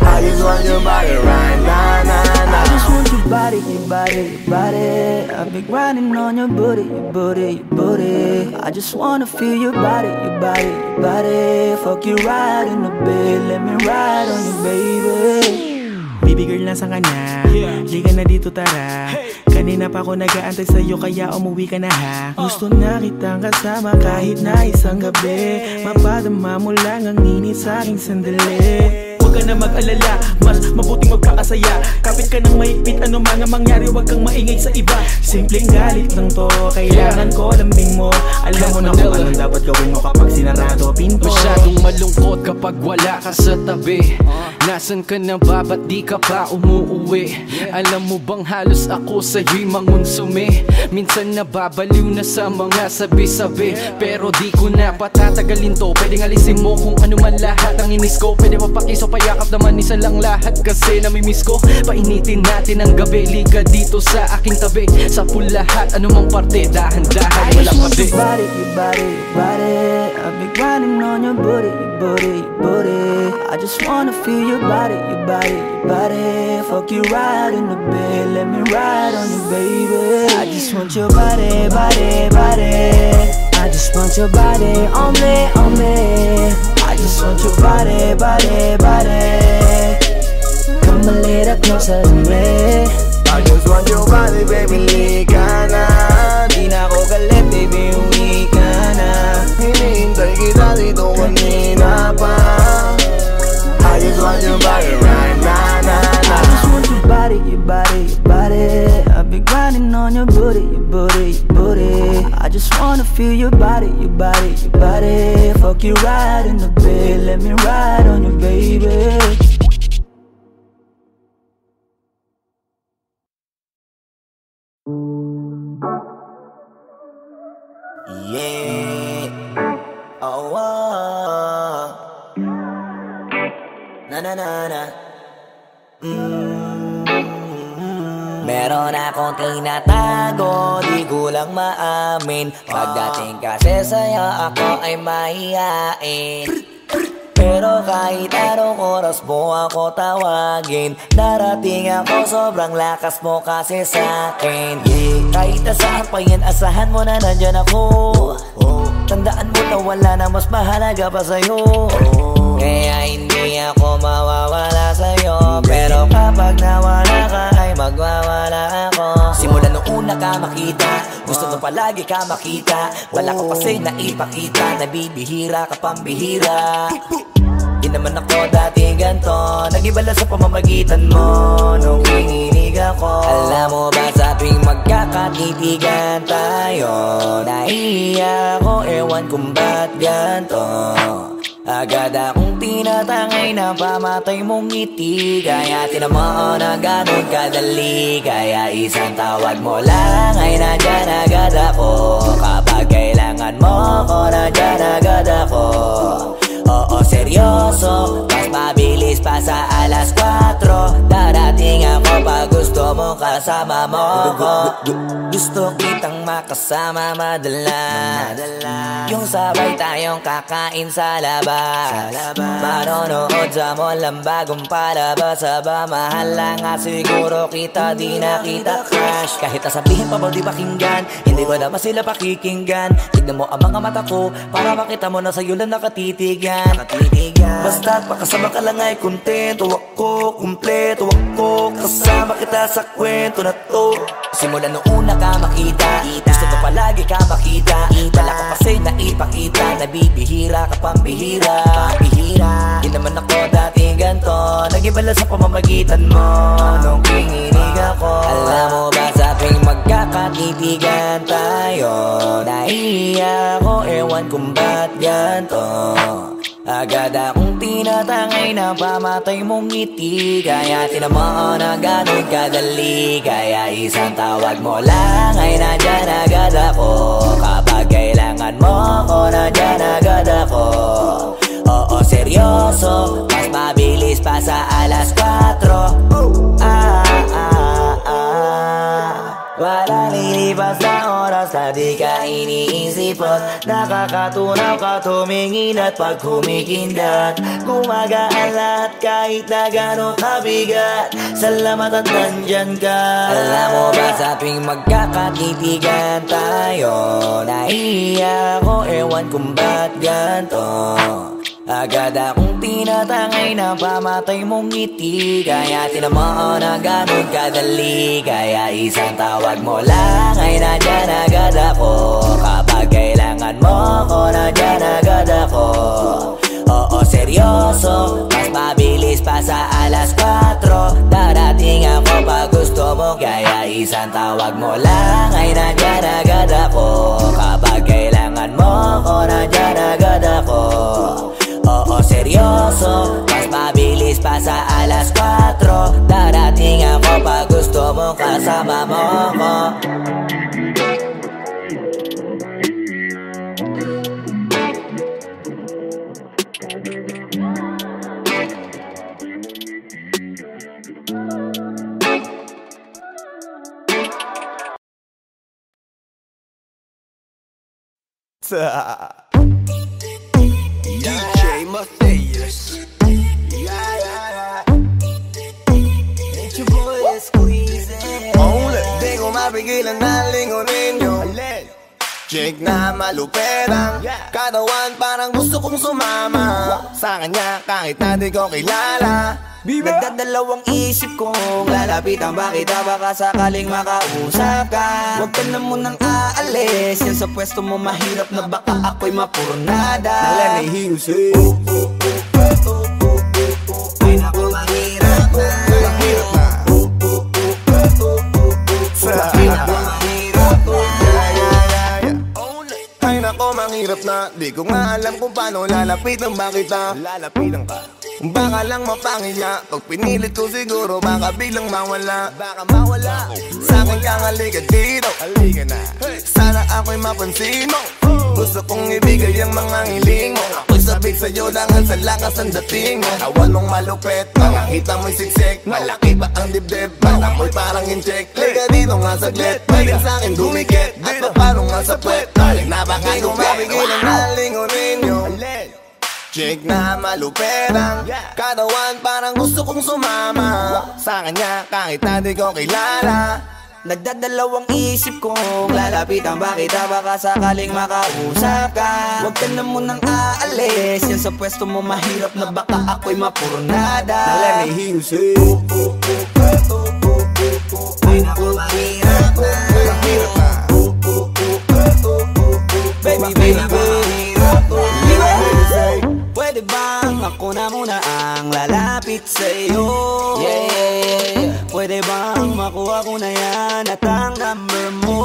I just want your body right now, nah, nah. I just want your body, your body, your body. I've been grinding on your booty, your booty, your booty. I just wanna feel your body, your body, your body. Fuck you right in the bed, let me ride on you, baby. Baby girl, nasan ka na? Liga na dito, tara. Kanina pa ako nag-aantay sa'yo, kaya umuwi ka na ha. Gusto na kitang kasama kahit na isang gabi. Mapadama mo lang ang init sa'king sandali. Huwag ka na mag-alala, mas mabuting magpakasaya. Kapit ka ng mahigpit, ano man ang mangyari, huwag kang maingay sa iba. Simpleng galit lang to, kailangan ko lambing mo. Alam mo na kung anong dapat gawin mo kapag sinarado pinto. Masyadong malungkot kapag wala ka sa tabi. Nasaan ka na ba, ba't di ka pa umuuwi? Alam mo bang halos ako sa'yo'y mangonsume? Minsan nababaliw na sa mga sabi-sabi, pero di ko na patatagalin to. Pwedeng alisin mo kung ano man lahat ang inis ko. Pwede mapakiso, payakap naman isa lang lahat, kasi namimiss ko. Painitin natin ang gabi, liga dito sa aking tabi. Sa full lahat, anumang parte, dahan-dahan, walang pabi. You body, you body, you body. I've been grinding on your booty, your booty, your booty. I just wanna feel your body, your body, your body. Fuck you right in the bed, let me ride on you, baby. I just want your body, body, body. I just want your body on me, on me. I just want your body, body, body. Come a little closer to me. I just want your body, baby, lika na. Di na ako galit, baby, uwi ka na. Hinihintay kita dito kanina pa. I just want your body right now, now, now. I just want your body, your body, your body. I've been grinding on your booty, your booty, your booty. I just wanna feel your body, your body, your body. Fuck you right in the bed, let me ride on you, baby. Yeah. Oh, oh. Na na na na. Meron akong tinatago, di ko lang maamin. Pagdating kasi sa'yo, ako ay mahihain. Pero kahit anong oras mo ako tawagin, darating ako, sobrang lakas mo kasi sa'kin. Kahit nasaan pa yan, asahan mo na nandyan ako. Tandaan mo na wala na mas mahalaga pa sa'yo. Kaya hindi ako mawawala sa'yo, pero kapag nawala ka ay magwawala ako. Simula nung una ka makita, gusto mo palagi ka makita. Wala ka kasi naipakita, nabibihira ka pambihira. Di naman ako dati ganto, nag-iba lang sa pamamagitan mo nung kininig ako. Alam mo ba sa tuwing magkakatitigan tayo, nahiya ako, ewan kung ba't ganto. Agad akong tinatangay na pamatay mong ngiti, kaya tinamaan na ganun kadali. Kaya isang tawag mo lang ay nandyan agad ako. Kapag kailangan mo ko, nandyan agad ako. Oo, seryoso, mas mabilis pa sa alas 4. Darating ako pag gusto mo kasama mo ko. Gusto kitang makasama madalas, yung sabay tayong kakain sa labas, manonood sa mall ang bagong palabas. Aba, mahal lang nga siguro kita, di na kita crush. Kahit nasabihin pa mo di pakinggan, hindi ko naman sila pakikinggan. Tignan mo ang mga mata ko, para makita mo na sa'yo lang nakatitigan. Basta't makasama ka lang ay kontento ako, kumpleto ako. Kasama kita sa kwento na to. Simula nung una ka makita, gusto ko palagi ka makita. Wala ka kasi naipakita, nabibihira ka pambihira. Di naman ako dati ganto, nag-iba lang sa pamamagitan mo nung kininig ako. Alam mo ba sa tuwing magkakatitigan tayo, nahiya ako, ewan kung ba't ganto. Agad akong tinatangay na pamatay mong ngiti, kaya tinamaan na ganun kadali. Kaya isang tawag mo lang ay nandyan agad ako. Kapag kailangan mo ko, nandyan agad ako. Oo, seryoso, mas mabilis pa sa alas 4. Walang lilipas na oras na di ka iniisipot. Nakakatunaw ka tumingin at pag humikindat, gumagaan lahat kahit na gano'ng kabigat. Salamat at nandyan ka. Alam mo ba sa tuwing magkakatitigan tayo, nahiya ako, ewan kung ba't ganto. Agad akong tinatangay na pamatay mong ngiti, kaya tinamaan na ganun kadali. Kaya isang tawag mo lang ay nandyan agad ako. Kapag kailangan mo ko, nandyan agad ako. Oo, seryoso, mas mabilis mabilis pa sa alas 4. Darating ako pag gusto mo, kaya isang tawag mo lang ay nandyan agad ako. Kapag kailangan mo ko, nandyan agad ako. Oo, seryoso, mas mabilis pa sa alas 4. Darating ako pag gusto mo, kasama mo ko. DJ Matthias. Ain't your boy squeezing. Di ko mapigilan na lingunin yung chick na maluperang katawan, parang gusto kong sumama sa kanya kahit na di ko kilala. Nagdadalawang isip kong lalapitan ba kita, baka sakaling makausap ka. Huwag ka na munang aalis, yan sa pwesto mo mahirap na baka ako'y mapurnada. Nalanihiusin. Ay naku, mahirap na. Mahirap na. Mahirap na. Ay nako, mahirap na. Di ko nga alam kung paano lalapitan ba kita. Lalapitan ka. Baka lang mapangiya. Pag pinilit ko siguro baka biglang mawala. Baka mawala. Sa'kin kang halika dito. Halika na. Sana ako'y mapansin mo. Gusto kong ibigay ang mga hiling mo. Ako'y sabik sa'yo langan sa lakas ang dating mo. Awan mong malupet, makakita mo'y siksik. Malaki ba ang dibdib? Parang mo'y parang incheck. Liga dito nga saglit, pwedeng sa'kin dumikit. At paparong nga sa puwet, napaka di ko mapigilan na lingunin yung chick na maluperang katawan, parang gusto kong sumama sa kanya kahit na di ko kilala. Nagdadalawang isip kong lalapitan ba kita, baka sakaling makausap ka. Huwag ka na munang aalis, yan sa pwesto mo mahirap na baka ako'y mapurnada. Nalanihiusin. Ay naku, mahirap na. Mahirap na. Baby, baby, mahirap na. Pwede bang ako na muna ang lalapit sa'yo? Yeah. Pwede bang makuha ko na yan at ang number mo?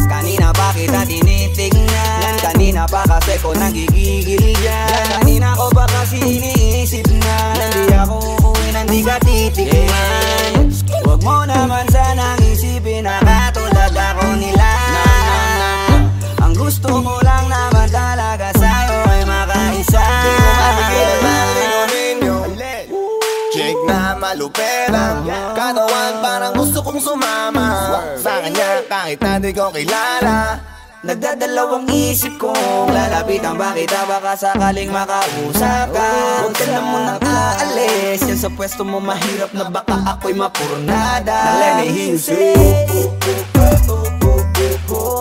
Kanina pa kita tinitignan, kanina pa kasi ko nagigigil dyan. Kanina ko pa kasi iniisip na hindi ako uuwi nang di ka titignan. Huwag mo naman sanang isipin na katulad ako nila. Ang gusto ko lang naman talaga sa'yo ay makaisa. Di ko mapigilan na lingunin yung chick na maluperang katawan, parang gusto kong sumama sa kanya kahit na di ko kilala. Nagdadalawang isip kong lalapitan ba kita, baka sakaling makausap ka. Huwag ka na munang aalis, yan sa pwesto mo mahirap na baka ako'y mapurnada. Nalanihiusin.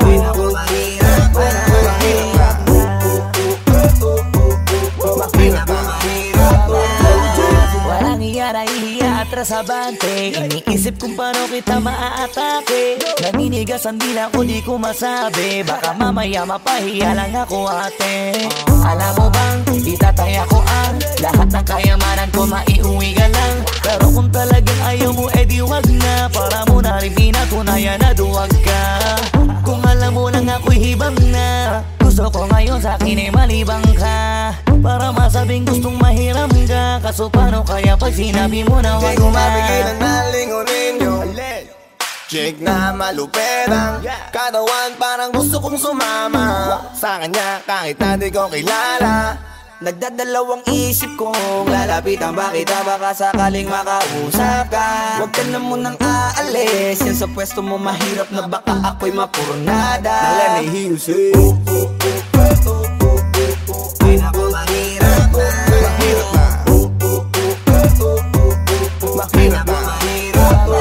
Ay naku, mahirap na. Mahirap na. Walang iya na ihiya atras abante. Iniisip kung paano kita maaatake. Naninigas ang dila ko, di ko masabi. Baka mamaya mapahiya lang ako ate. Alam mo bang itatay ako ang lahat ng kayamanan ko, maiuwi ka lang. Pero kung talagang ayaw mo, edi wag na. Para mo na rin pinatunayan na duwag ka. Kung alam mo lang ako'y hibang na, gusto ko ngayon sa'kin ay malibang ka. Para masabing gustong mahiram ka. Kaso paano kaya pag sinabi mo na wag Di ko na? mapigilan na lingunin yung chick na maluperang katawan, parang gusto kong sumama sa kanya kahit na di ko kilala. Nagdadalawang isip kong lalapitan ba kita, baka sakaling makausap ka. Huwag ka na munang aalis, yan sa pwesto mo mahirap na baka ako'y mapurnada. Nalanihiusin. Ay naku, mahirap na. Mahirap na. Mahirap na.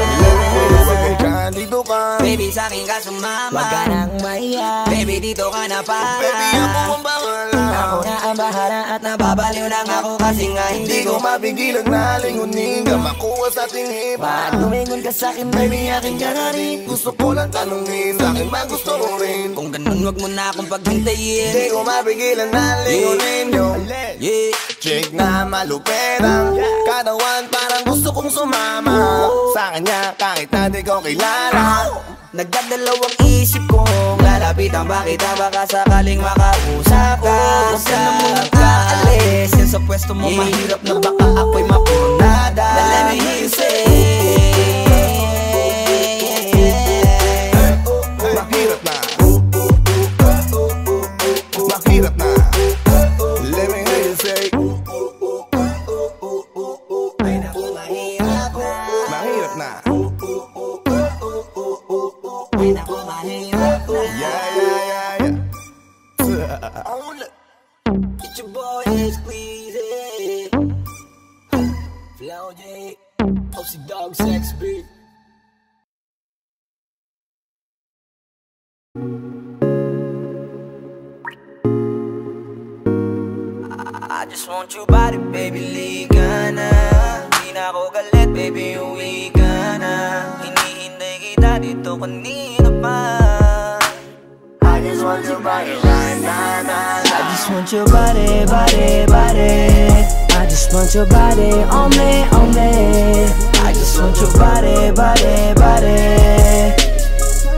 Dito ka, baby, sa'kin ka sumama. Wag ka nang maiya, baby, dito ka na para. baby, ako ang bahala. ako na ang bahala at nababaliw lang ako kasi nga Hindi ko mapigilan na lingunin ka, makuha sa ating hipa. Ba't lumingon ka sa'kin, baby, akin ka na rin. Gusto ko lang tanungin, sa'kin ba gusto mo rin? Kung ganun, wag mo na akong paghintayin. Hindi ko mapigilan na lingunin yung Yeah. chick na malupit ang katawan, parang gusto kong sumama sa kanya kahit na di ko kilala. Nagdadalawang isip kong lalapitan ba kita, baka sakaling makausap ka. Huwag ka na muna kaalis, yan sa pwesto mo mahirap na baka ako'y mapunada. Let me hear you say mahirap na, mahirap na. Let me hear you say mahirap na. Yeah. Get your boy squeezy Flow J OC Dog Sex Beat. I just want your body, baby, liga na. Di na ako galit, baby, uwi ka na. Hinihintay kita dito kanina pa. I just want your body right now. I just want your body, body, body. I just want your body on me, on me. I just want your body, body, body.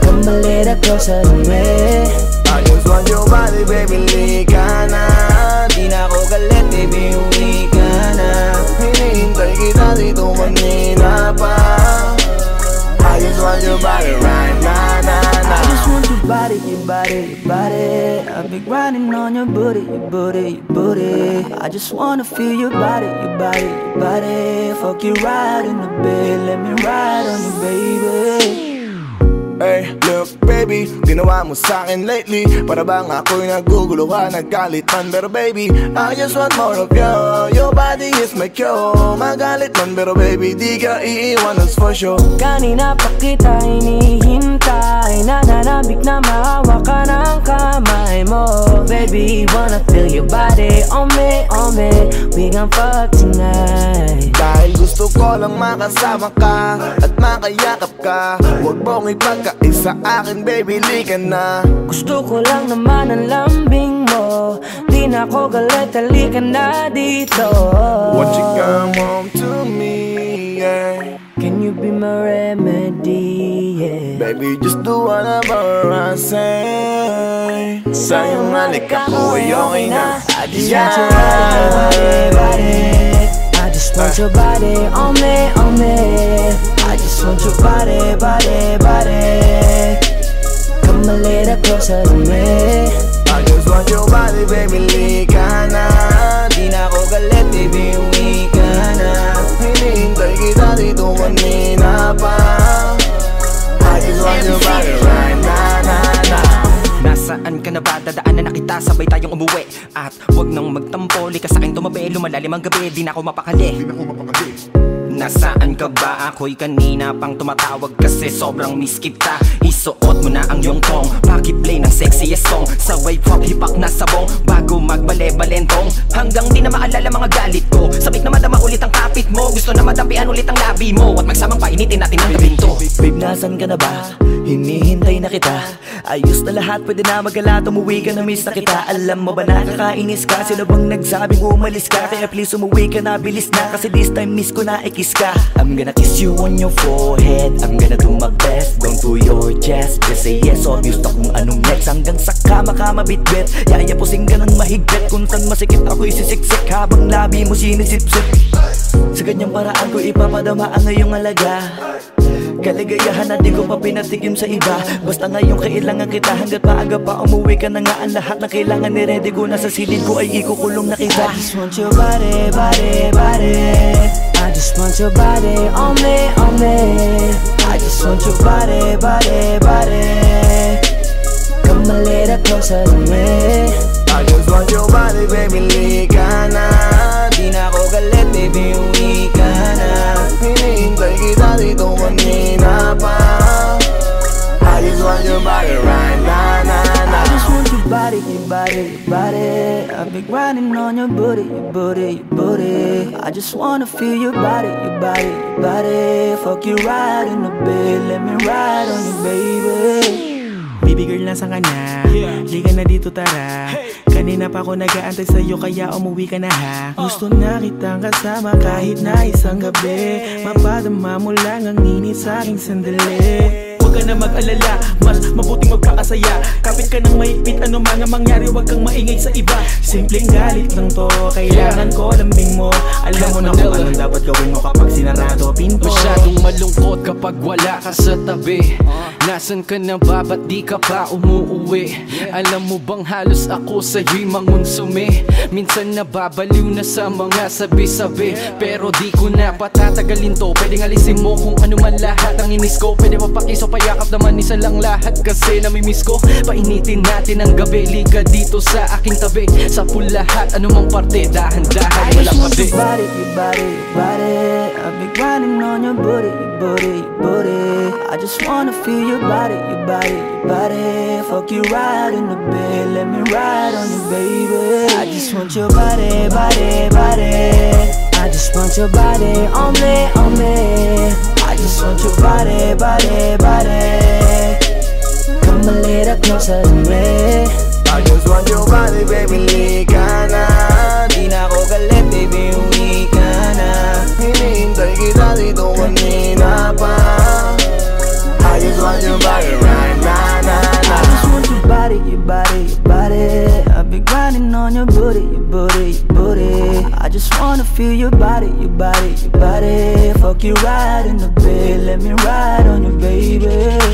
Come a little closer to me. I just want your body, baby, liga na. Di na ako galit, baby, uwi ka na. Hinihintay kita dito kanina pa. I just want your body right now. I just want your body, your body, your body. I've been grinding on your booty, your booty, your booty. I just wanna feel your body, your body, your body. Fuck you right in the bed, let me ride on you, baby. Hey, look baby, ginawa mo sa'kin lately para bang ako'y nagugulo ka, naggalit man. Pero baby, I just want more of you. Your body is my cure. Magalit man pero baby, di ka iiwan, that's for sure. Kanina pa kita hinihintay, nananabik na maawa ka ng kamay mo. Baby, wanna feel your body on me, on me. We gon' fuck tonight. Dahil gusto ko lang makasama ka at makayakap ka. Huwag mong ipagkaisa akin, baby, lika na. Gusto ko lang naman ang lambing mo. Di na ako galit, halika na dito. Won't you come home to me, yeah. Can you be my remedy, yeah. Baby, just do whatever I say. Sa'yong halik ako ay okay na. I just want your body, body. I just want your body on me, on me. I just want your body, body, body. Come a little closer to me. I just want your body, baby, lika na. Di na ako galit, baby, uwi ka na. Hinihintay kita dito kanina pa. I just want your body right now. Nasaan ka na ba? Dadaanan na kita, sabay tayong umuwi. At wag nang magtampo, lika sa'kin tumabi. Lumalalim ang gabi, di na ako mapakali. Nasaan ka ba? Ako'y kanina pang tumatawag kasi sobrang miss kita. Isuot mo na ang iyong tong, pakiplay ng sexiest song. Sabay pop hipak na sabong, bago magbale-balentong. Hanggang di na maalala mga galit ko. Sabik na madama ulit ang kapit mo. Gusto na madampian ulit ang labi mo. At magsamang painitin natin ang gabing to. Babe, nasan ka na ba? Hinihintay na kita. Ayos na lahat, pwede na magala. Umuwi ka na, miss na kita. Alam mo ba nakakainis ka? Sino bang nagsabing umalis ka? Kaya please umuwi ka na, bilis na. Kasi this time miss ko na kiss ka. I'm gonna kiss you on your forehead. I'm gonna do my best, down to your chest. Just say yes, obvious na kung anong next. Hanggang sa kama ka mabitbit. Yayapusing ka ng mahigpit. Kung saan masikip ako isisiksik, habang labi mo sinisipsip. Sa ganyang paraan ko ipapadama ang ngayong alaga. Kaligayahan na di ko pa pinatigim sa iba. Basta ngayon kailangan kita. Hanggat maaga pa umuwi ka na nga. Ang lahat na kailangan ni-ready ko na sa silid ko ay ikukulong na kita. I just want your body, body, body. I just want your body on me, on me. I just want your body, body, body. Come a little closer to me. I just want your body, baby, lika na. Di na ako galit, baby, uwi ka na. Hinihintay kita dito kanina pa. I just want your body right now, I just want your body, your body, your body. I've been grinding on your booty, your booty, your booty. I just wanna feel your body, your body, your body. Fuck you right in the bed, let me ride on you, baby. Baby girl, nasa ka na? Liga na dito, tara. Kanina pa ako nag-aantay sa'yo kaya umuwi ka na ha. Gusto na kitang kasama kahit na isang gabi. Mapadama mo lang ang init sa'king sandali. Huwag ka na mag-alala, mas mabuting magpakasaya. Kapit ka ng mahigpit, ano man ang mangyari, huwag kang maingay sa iba. Simpleng galit lang to, kailangan ko lambing mo. Alam mo na kung anong dapat gawin mo kapag sinarado pinto. Masyadong malungkot kapag wala ka sa tabi. Nasaan ka na ba, ba't di ka pa umuuwi? Alam mo bang halos ako sa'yo'y mangunsumi? Minsan nababaliw na sa mga sabi-sabi, pero di ko na patatagalin to. Pwedeng alisin mo kung ano man lahat ang inis ko. Pwede mapakiso, payakap naman isa lang lahat kasi namimiss ko. Painitin natin ang gabi, liga dito sa aking tabi. Sa pool lahat, anumang parte, dahan-dahan, wala pa di. You body, you body, you body. I've been grinding on your booty, your booty, your booty. I just wanna feel your body, your body, your body. Fuck you right in the bed, let me ride on you, baby. I just want your body, body, body. I just want your body on me, on me. I just want your body, body, body. Come a little closer to me. I just want your body, baby, lika na. Di na ako galit, baby, uwi ka na. Hinihintay kita dito kanina pa. I just want your body right now, I just want your body, your body, your body. I've been grinding on your booty, your booty, your booty. I just wanna feel your body, your body, your body. Fuck you right in the bed, let me ride on you, baby.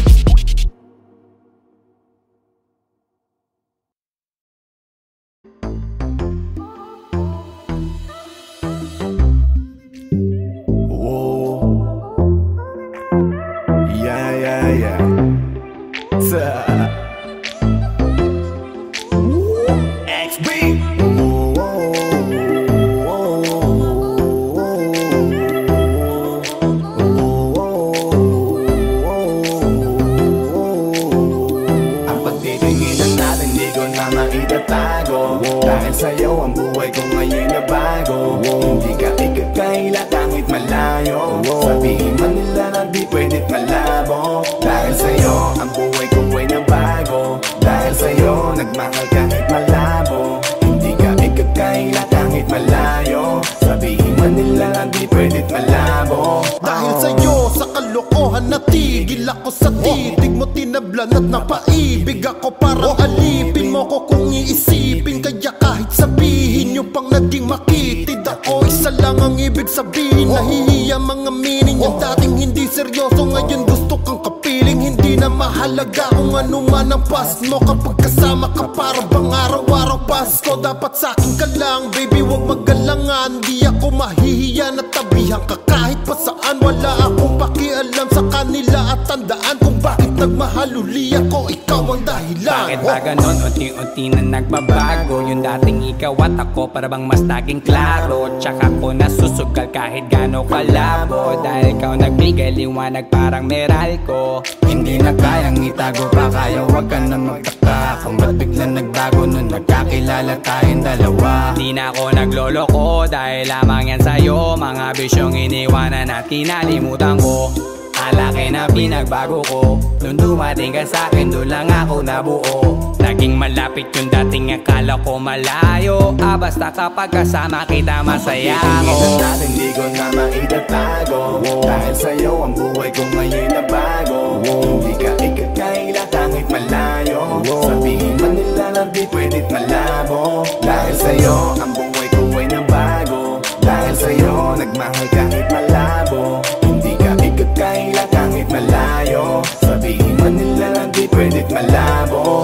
Dahil sa'yo ang buhay ko ngayon na bago. Hindi ka ikakaila kahit malayo. Sabihin man nila na di pwedit malabo. Dahil sa'yo ang buhay ko ay nabago. Dahil sa'yo nagmahal kahit malabo. Hindi ka ikakaila kahit malayo. Sabihin man nila na di pwedit malabo. Dahil sa'yo sa kalokohan natigil ako sa titig mo, tinablan at napaibig ako. Parang alipin mo ko kung iisipin. Kaya kahit sabihin yung pang naging makitid ako, isa lang ang ibig sabihin. Nahihiya mga meaning. Yung dating hindi seryoso ngayon gusto kang kapiling. Hindi na mahalaga kung ano man ang past mo. Kapag kasama ka para bang araw-araw Pasko. Dapat sa'kin ka lang baby, wag magalangan. Di ako mahihiya na tabihan ka kahit pa saan. Wala akong pakialam sa kanila at tandaan kung bakit nagmahal uli ako. Ikaw ang dahilan. Bakit ba ganon? Unti-unti na nagbabago. Yung dating ikaw at ako para bang mas naging klaro. Tsaka ko nasusugal kahit gano kalabo. Dahil ikaw nagbigay liwanag parang Meralco. Hindi na kayang itago pa, kaya wag ka na magtaka kung ba't biglang nagbago nung nagkakilala tayong dalawa. Di na ako nagloloko dahil lamang yan sa'yo. Mga bisyong iniwanan at kinalimutan ko. Alaki na pinagbago ko. Nung dumating ka sa'kin, doon lang ako nabuo. Naging malapit yung dating akala ko malayo. Basta kapag kasama kita masaya ako. Natin di ko na maitatago. Dahil sa'yo ang buhay ko ngayon na bago. Hindi ka ikakaila kahit malayo. Sabihin man nila na di pwedit malabo. Dahil sa'yo ang buhay ko ay nabago. Dahil sa'yo nagmahal kahit malabo. Hindi ka ikakaila kahit malayo. Sabihin man nila na di pwedit malabo.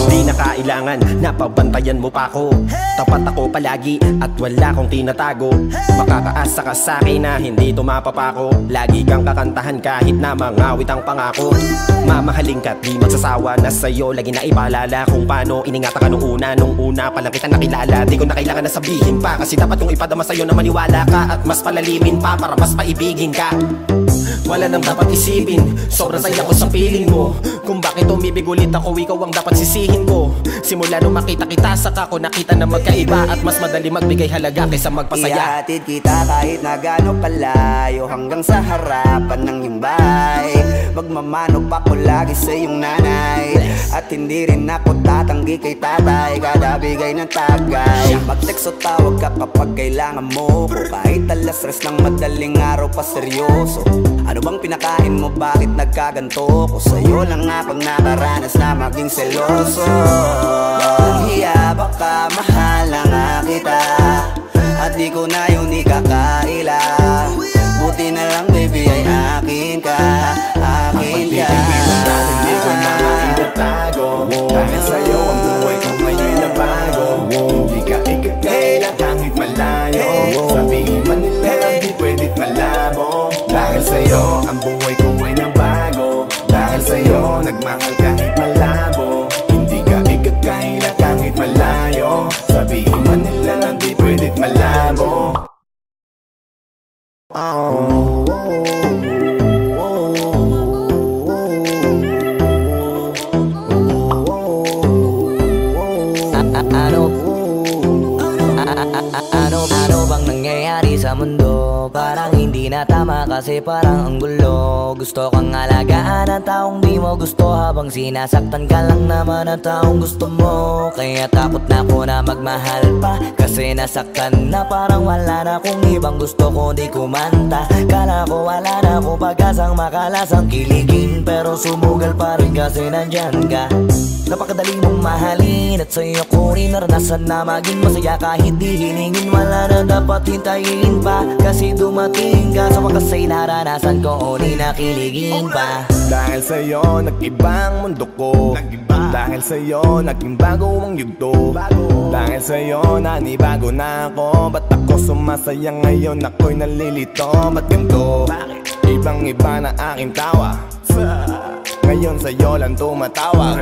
Di na kailangan, napabantayan mo pa ako. Tapat ako palagi at wala kong tinatago. Makakaasa ka sa'kin na hindi tumapapako. Lagi kang kakantahan kahit na mangawit ang pangako. Mamahalin ka't di magsasawa na sa'yo. Lagi na ipaalala kung paano iningatan ka nung una pa lang kita nakilala. Di ko na kailangan na sabihin pa, kasi dapat kong ipadama sa'yo na maniwala ka. At mas palalimin pa para mas paibigin ka. Wala nang dapat isipin, sobrang saya ko sa piling mo. Kung bakit umibig ulit ako, ikaw ang dapat sisihin ko. Simula nung makita kita, saka ko nakita na magkaiba. At mas madali magbigay halaga kaysa magpasaya. Ihatid kita kahit na gano'ng kalayo, hanggang sa harapan ng iyong bahay. Magmamano pa ko lagi sa iyong nanay, at hindi rin ako tatanggi kay tatay. Kada bigay ng tagay, mag-text o tawag ka kapag kailangan mo ko. Kahit alas stress ng madaling araw pa seryoso. Ano bang pinakain mo, bakit nagkaganto ko? Sa'yo lang ako nakaranas na maging seloso. Kung hiya baka mahal na nga kita, at di ko na yun ikakaila. Buti na lang baby ay akin ka, akin ka. Hindi ko na maitatago, dahil sa'yo ang buhay ko ngayon na bago. Hindi ka ikakaila kahit malayo, sabihin man nila di pwedit malabo. Dahil sa'yo ang buhay ko ay nabago, dahil sa'yo nagmahal kahit malabo. Hindi ka ikakaila kahit malayo, sabihin man nila di pwedit malabo. Ano bang nangyayari sa mundo? Parang hindi na tama kasi parang ang gulo. Gusto kang alagaan ang taong di mo gusto, habang sinasaktan ka lang naman ang taong gusto mo. Kaya takot na ako na magmahal pa, kasi nasaktan na parang wala na akong ibang gusto kundi kumanta. Kala ko wala na ako pag-asang makalasang kiligin, pero sumugal pa rin kasi nandyan ka. Napakadali mong mahalin at sa'yo ko rin naranasan na maging masaya. Kahit di hilingin wala na dapat hintayin pa, kasi dumating ka sa wakas ay naranasan ko o di nakiligin pa. Dahil sa'yo nag-ibang mundo ko, dahil sa'yo naging bago ang yugto. Dahil sa'yo nanibago na ako, ba't ako sumasaya ngayon ako'y nalilito? Ba't ganito? Ibang iba na aking tawa, ngayon sa'yo lang tumatawa.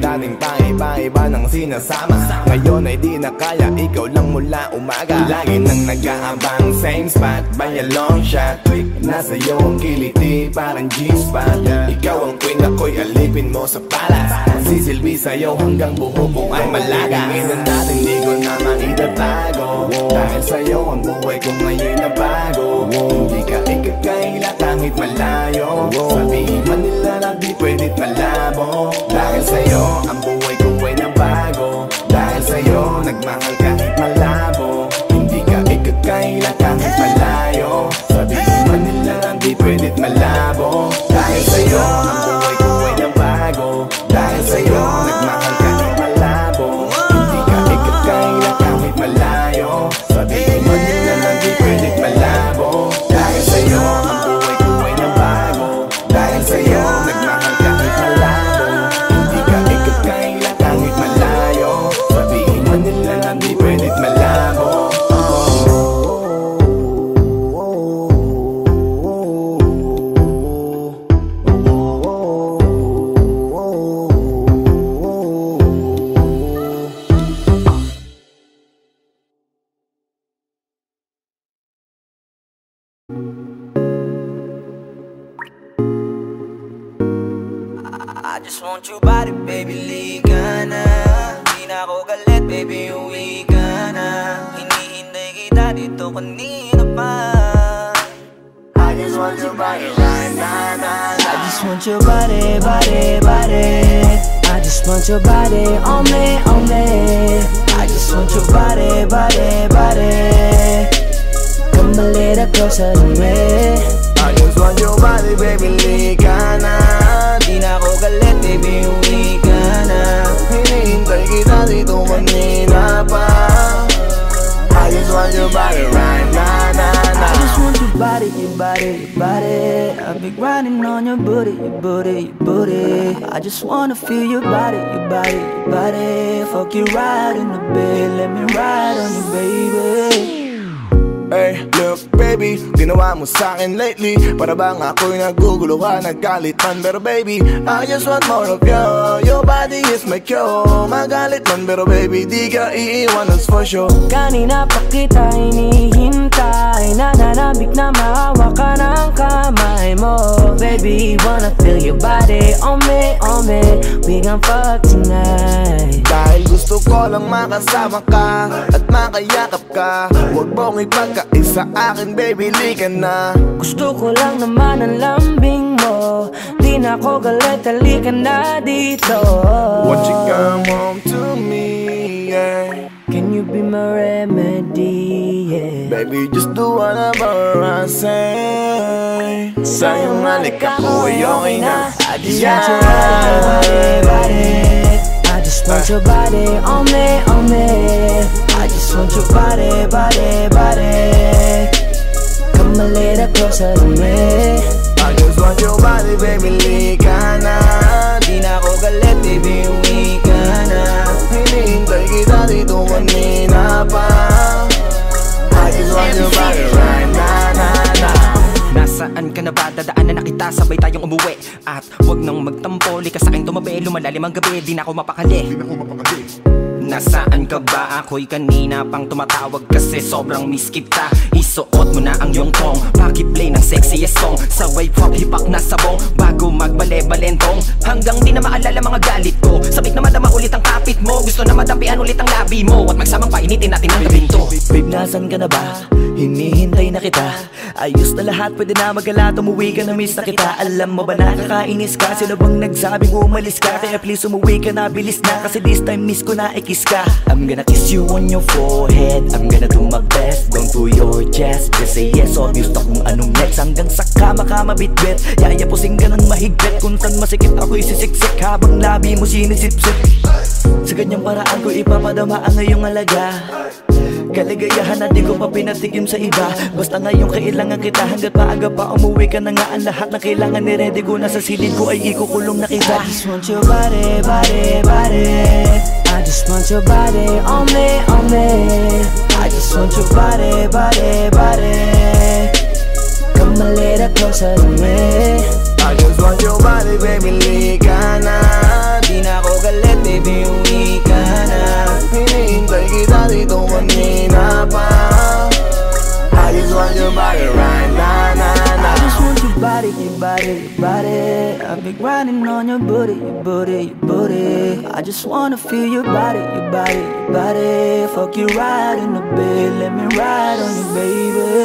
Dating pa iba-iba ng sinasama, ngayon ay di na kaya, ikaw lang mula umaga. Lagi nang nag-aabang, same spot by a long shot. Nasa iyo ang kiliti, parang G-spot. Ikaw ang queen, ako'y alipin mo sa palas. Sisilbi sa'yo hanggang buho ko ay malaga. Tingnan natin di ko na maitatago, dahil sa'yo ang buhay ko ngayon na bago. Hindi ka ikakaila kahit malayo, sabihin man nila na di pwedit malabo. Dahil sa'yo ang buhay ko ay nabago, dahil sa'yo nagmahal kahit malabo. Hindi ka ikakaila kahit malayo, sabihin man nila na di pwedit malabo. Dahil sa'yo ang buhay ko ay nabago, dahil sa'yo nagmahal kahit malabo. Hindi ka ikakaila kahit malayo, sabihin man nila na di pwedit malabo. Dahil sa'yo ang buhay ko ay nabago, dahil sa'yo nagmahal kahit malabo. Hindi ka ikakaila kahit malayo, sabihin man nila na di pwedit malabo. I just want your body, baby, liga na. Di na ako galit, baby, uwi ka na. Hinihintay kita dito kanina pa. I just want your body right now. I just want your body, body, body. I just want your body on me, on me. I just want your body, body, body. Come a little closer to me. I just want your body, baby, liga na. Di na ako galit, baby, uwi ka na. Hinihintay kita dito kanina pa. I just want your body right now, I just want your body, your body, your body. I've been grinding on your booty, your booty, your booty. I just wanna feel your body, your body, your body. Fuck you right in the bed, let me ride on you, baby. Hey, look baby, ginawa mo sa'kin lately, para bang ako'y nagugulo ka, naggalit man. Pero baby, I just want more of you. Your body is my cure. Magalit man pero baby, di ka iiwan, that's for sure. Kanina pa kita hinihintay, Ako'y nananabik na maawa ka ng kamay mo. Baby, wanna feel your body on me, on me. We gon' fuck tonight. Dahil gusto ko lang makasama ka at makayakap ka. Huwag mong ipagkaisa akin, baby, lika na. Gusto ko lang naman ang lambing mo. Di na ako galit, halika na dito. Won't you come home to me, yeah. Can you be my remedy, yeah. Baby, just do whatever I say. Sa'yong halik ako ay okay na. I just want your body, body. I just want your body on me, on me. I just want your body, body, body. Come a little closer to me. I just want your body, baby, lika na. Di na ako galit, baby, uwi ka na. Hinihintay kita dito kanina pa. I just want your body right na, na, na. Nasaan ka na ba? Dadaanan na kita, sabay tayong umuwi. At wag nang magtampo, lika sa'kin tumabi. Lumalalim ang gabi, di na ako mapakali. Nasaan ka ba? Ako'y kanina pang tumatawag kasi sobrang miss kita. Isuot mo na ang iyong tong, pakiplay ng sexiest song. Sabay pop hipak na sabong, bago magbale-balentong. Hanggang di na maalala mga galit ko. Sabik na madama ulit ang kapit mo. Gusto na madampian ulit ang labi mo. At magsamang painitin natin ang gabing to. Babe, nasan ka na ba? Hinihintay na kita. Ayos na lahat, pwede na magala. Umuwi ka na, miss na kita. Alam mo ba nakakainis ka? Sino bang nagsabing umalis ka? Kaya please umuwi ka na, bilis na. Kasi this time miss ko na kiss ka. I'm gonna kiss you on your forehead. I'm gonna do my best, down to your chest. Just say yes, obvious na kung anong next. Hanggang sa kama ka mabitbit. Yayapusing ka ng mahigpit. Kung saan masikip ako isisiksik, habang labi mo sinisipsip. Sa ganyang paraan ko ipapadama ang ngayong alaga. Kaligayahan na di ko pa pinatigim sa iba. Basta ngayon kailangan kita. Hanggat maaga pa umuwi ka na nga. Ang lahat na kailangan ni-ready ko na sa silid ko ay ikukulong na kita. I just want your body, body, body. I just want your body on me, on me. I just want your body, body, body. Come a little closer to me. I just want your body, baby, lika na. Di na ako galit, baby, uwi ka na. Hinihintay kita dito kanina pa. I just want your body right na, na, na. I just want your body, your body, your body. I've been grinding on your booty, your booty, your booty. I just wanna feel your body, your body, your body. Fuck you right in the bed, let me ride on you, baby.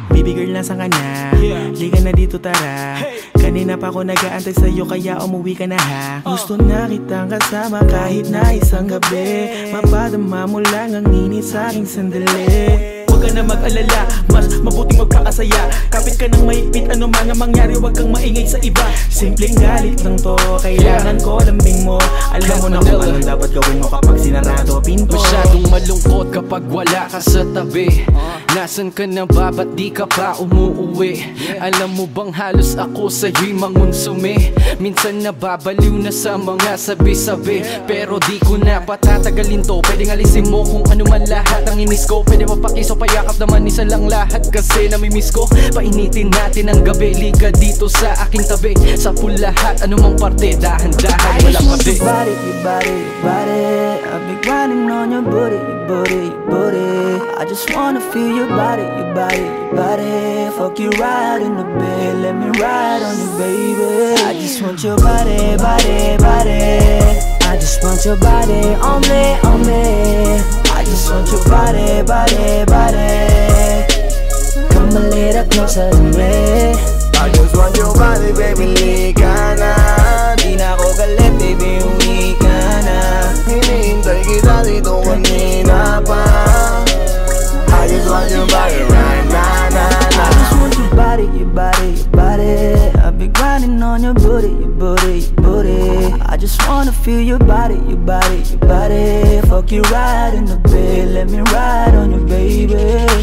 Baby girl, nasan ka na? Liga na dito, tara. Kanina pa ako nag-aantay sa'yo, kaya umuwi ka na ha. Gusto na kitang kasama kahit na isang gabi. Mapadama mo lang ang init sa'king sandali. Huwag ka na mag-alala, mas mabuting magpakasaya. Kapit ka ng mahigpit, ano man ang mangyari, huwag kang maingay sa iba. Simpleng galit lang to, kailangan ko lambing mo. Alam mo na kung anong dapat gawin mo kapag sinarado pinto. Masyadong malungkot kapag wala ka sa tabi. Nasaan ka na ba? Ba't di ka pa umuuwi? Alam mo bang halos ako sa'yo'y mangunsumi? Minsan nababaliw na sa mga sabi-sabi, pero di ko na patatagalin to. Pwedeng alisin mo kung ano man lahat ang inis ko. Pwede mapakiso, payakap naman isa lang lahat kasi namimiss ko. Painitin natin ang gabi, liga dito sa aking tabi. Sa full lahat, anumang parte, dahan-dahan, walang kabi. Your body, your body, your body. I've been grinding on your booty, your booty, your booty. I just wanna feel your body, your body, your body. Fuck you right in the bed, let me ride on you, baby. I just want your body, body, body. I just want your body on me, on me. I just want your body, body, body. Come a little closer to me. I just want your body, baby, lika na. Di na ako galit, baby, uwi ka na. Hinihintay kita dito kanina pa. I just want your body right na, na, na. I just want your body, your body, your body. I've been grinding on your booty, your booty, your booty. I just wanna feel your body, your body, your body. Fuck you right in the bed, let me ride on you, baby.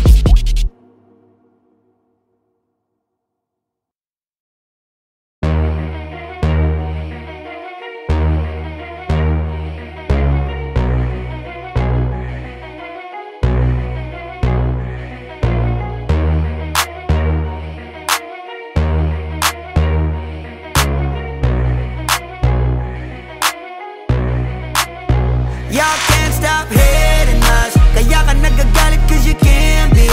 Y'all can't stop hating us. Kaya ka nagagalit cause you can't be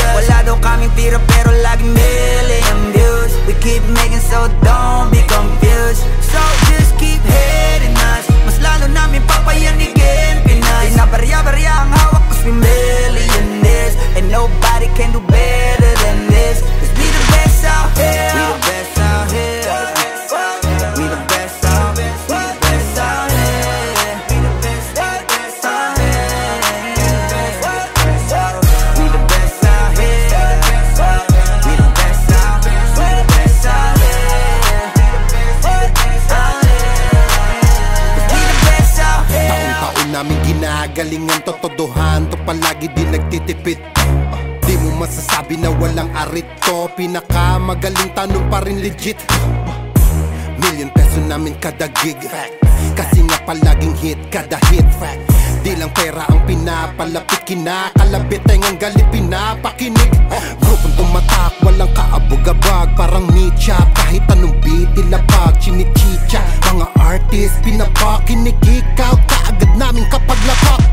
kaming tira pero laging million views. We keep making so don't be confused. So just keep hating us, mas lalo namin papayanigin Pinas. Di na barya-barya ang hawak cause we millionaires, and nobody can do better than this. Cause we the best out here, we the best out here. We the best out, we the best out here. We the best out here. We the best out here. We the best out, we the best out here. We the best out here. Taon-taon namin ginagalingan, totodohan to palagi di nagtitipid. Di mo masasabi na walang arito, pinakamagaling tanong pa rin legit. Million peso namin kada gig, kasi nga palaging hit kada hit. Di lang pera ang pinapalapit, kinakalabit ang galit pinapakinig. Grupong tumatak, walang kaabog-abag, parang meet-up, kahit anong beat ilapag, chinichicha. Mga artist, pinapakinig, ikaw kaagad namin kapag lapak.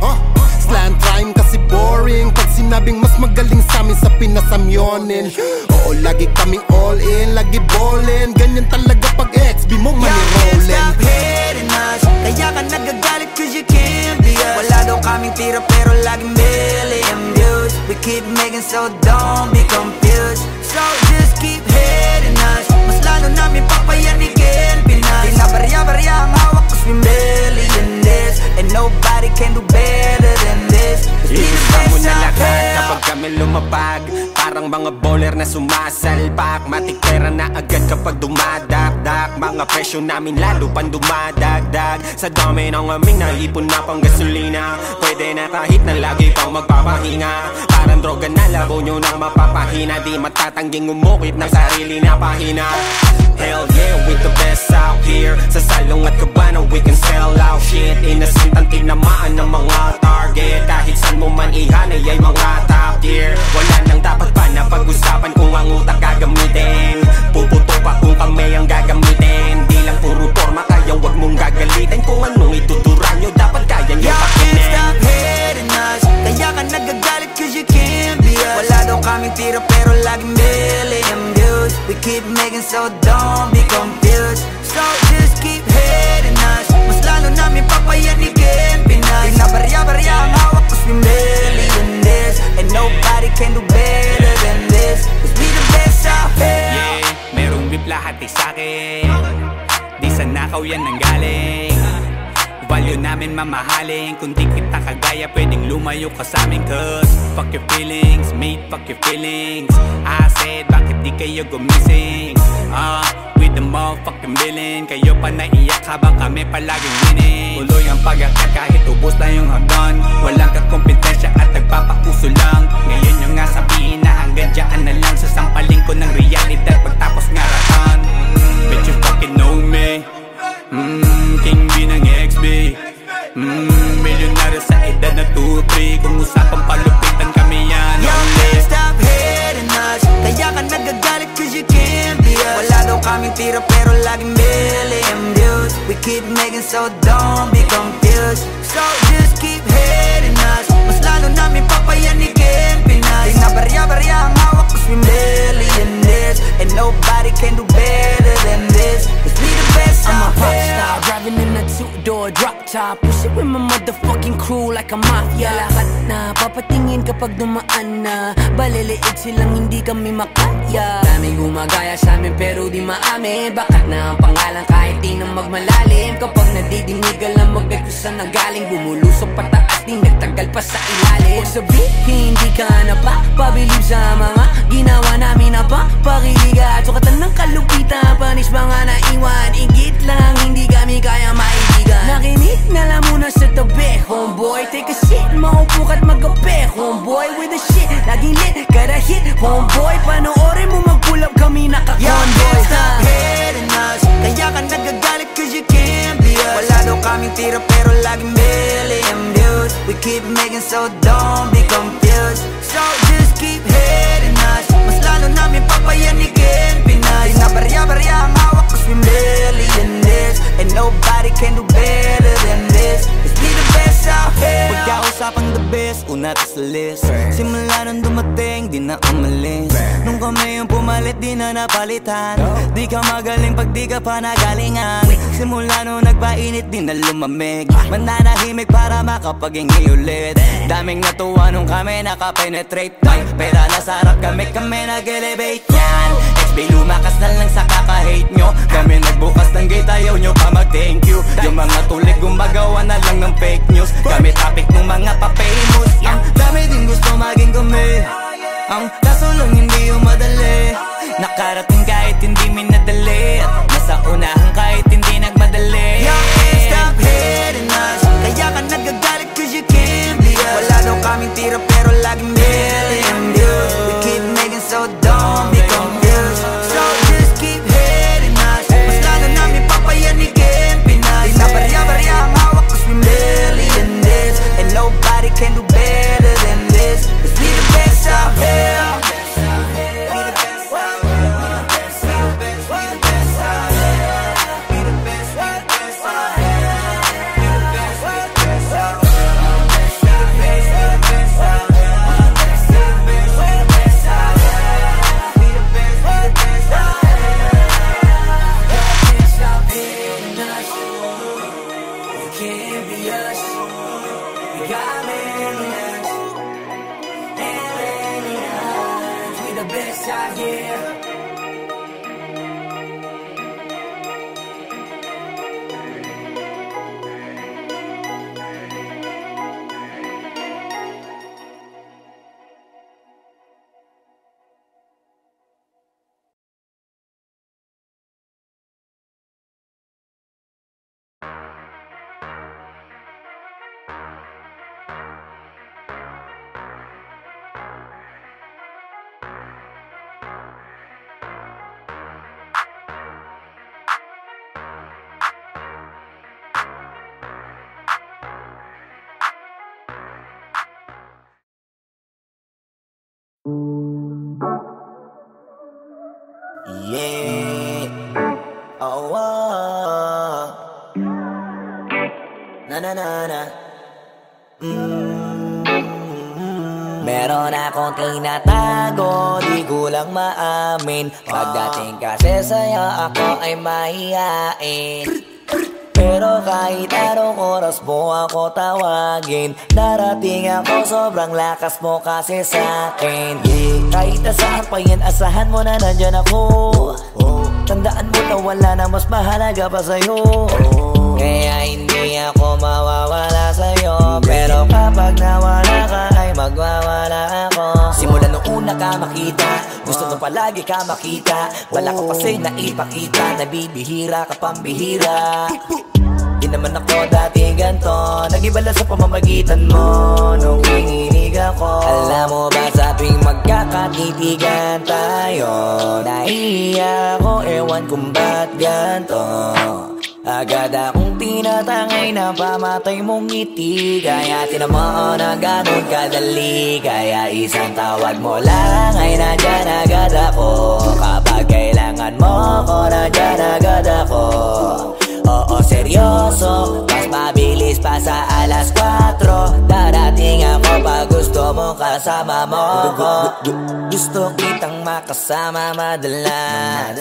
Slant rhyme kasi boring, pag sinabing mas magaling sa amin sa pinasamyonin. Oo, lagi kaming all in, lagi ballin', ganyan talaga pag XB mo money rollin'. Stop hating us, kaya ka nagagalit cause you can't be us. Wala daw kaming tira pero laging million views. We keep making so don't be confused. So just keep hating us, mas lalo namin papayanigin Pinas. Di na barya-barya ang hawak cause we millionaires, and nobody can do better than this. Iisa mo na lahat kapag kami lumapag, parang mga bowler na sumasalpak. Matik pera na agad kapag dumadakdak, mga presyo namin lalo pang dumadagdag. Sa dami ng aming naipon na pang gasolina, pwede na kahit na lagi pang magpapahinga. Parang droga na labo nyo nang mapapahina, di matatangging umukit ng sarili na pahina. Hell yeah, we the best out here. Sa salong at kabana we can sell out shit. Innocent ang tinamaan ng mga target, kahit saan mo man ihanay ay mga top tier. Wala nang dapat pa na pag-usapan kung ang utak gagamitin. Puputo pa kung kami ang gagamitin. Di lang puro forma, kaya wag mong gagalitin. Kung anong ituturan nyo, dapat kaya nyo pakinin. Y'all can't stop hating us, kaya ka nagagalit cause you can't be us. Wala daw kaming tira pero laging million views. We keep making so don't be confused. So just keep hating us, mas lalo namin papayanigin Pinas. Di na barya-barya ang hawak cause we millionaires, and nobody can do better than this. Cause we the best out here. Yeah, merong bibla hati sa'kin, di sa nakaw yan nanggaling. Value namin mamahalin, kung di kita kagaya pwedeng lumayo ka sa amin. Cause fuck your feelings, mate, fuck your feelings. I said bakit di kayo gumising, with the motherfucking billing. Kayo pa naiyak habang kami palaging winning. Tuloy ang pag-akat kahit ubos na yung hagdan, walang kakompetensya at nagpapakuso lang. Ngayon yung nga sabihin na hanggang dyan na lang, sasampaling ko ng realidad pagtapos ngaratan. Bet you fucking know me, King B ng XB, milyonaryo sa edad na 2-3. Kung usapang palupitan kami yan. Y'all can't stop hating us, kaya ka nagagalit cause you can't be us. Wala daw kaming tira pero laging million views. We keep making so don't be confused. So just keep hating us, mas lalo namin papayanigin Pinas. Di na barya-barya ang hawak cause we millionaires, and nobody can do better than this. Cause we the best out here. I'm a rockstar, driving in a two-door drop top, push it with my motherfucking crew like a mafia. Lahat na papatingin kapag dumaan na, baliliit silang hindi kami makaya. Daming gumagaya sa amin pero di maamin, bakat na ang pangalan kahit di na magmalalim. Kapag nadidinig alam magbe kung saan nanggaling, bumulusok pataas di nagtagal pa sa ilalim. Huwag sabihin hindi ka na pa pabilib sa mga ginawa namin na pa pakiliga. Sukatan ng kalupitan, panis mga naiwan, igit lang hindi kami kaya maibigan. Nakinig na lang muna sa tabi, homeboy. Take a shit, maupo ka't magabi, homeboy. With the shit, laging lit, kada hit, homeboy. Panoorin mo mag-pull up kami naka-convoy. Y'all can't stop hating us, kaya ka nagagalit cause you can't be us. Wala daw kaming tira pero laging million views. We keep making so don't be confused. So just keep hating us, mas lalo namin papayanigin Pinas. Di na barya-barya ang hawak cause we millionaires, and nobody can do better than this. Cause we the best out here. Pagkausapang the best, una tas list. Simula nung dumating, di na umalis. Nung kami yung pumalit, di na napalitan. Di ka magaling pag di ka pa nagalingan. Simula nung nagpainit, di na lumamig. Mananahimik para makapaghingi ulit. Daming natuwa nung kami nakapenetrate. Pera na sa harap kami nag-elevate yan. XB lumakas na lang sa kaka-hate nyo. Kami nagbukas ng gate, ayaw nyo pa mag-thank you. Yung mga tulik gumagawa na lang ng fake news. Kami topic ng mga pa-famous. Ang dami din gusto maging kami. Ang kaso lang hindi yung madali. Nakarating kahit hindi minadali. At nasa unahan kahit hindi nagmadali. You can't stop hating us. Kaya ka nagagalit cause you can't be us. Wala daw kaming tira pero laging million views. We keep making so don't be confused. So just keep hating us. Mas lalo namin papayanigin Pinas. Di na barya-barya ang hawak cause we million this. And nobody can do better than this. Cause we the best out here. Yeah. Oh, oh. Na na na na. Meron akong tinatago, di ko lang maamin. Pagdating kasi sa'yo ako ay mahihain. Pero kahit anong oras mo ako tawagin, darating ako, sobrang lakas mo kasi sa'kin. Kahit nasaan pa yan, asahan mo na nandyan ako. Tandaan mo na wala na mas mahalaga pa sa'yo. Kaya hindi ako mawawala sa'yo. Pero kapag nawala ka ay magwawala ako. Simula nung una ka makita, gusto mo palagi ka makita. Wala ka kasi naipakita, nabibihira ka pambihira. Di naman ako dati ganto, nag-iba lang sa pamamagitan mo nung kininig ako. Alam mo ba sa tuwing magkakatitigan tayo, nahiya ako, ewan kung ba't ganto. Agad akong tinatangay na pamatay mong ngiti. Kaya tinamaan na ganun kadali. Kaya isang tawag mo lang ay nandyan agad ako. Kapag kailangan mo ko, nandyan agad ako. Oo, seryoso, mas mabilis pa sa alas 4. Darating ako pag gusto mo kasama mo ko. Gusto kitang makasama madalas,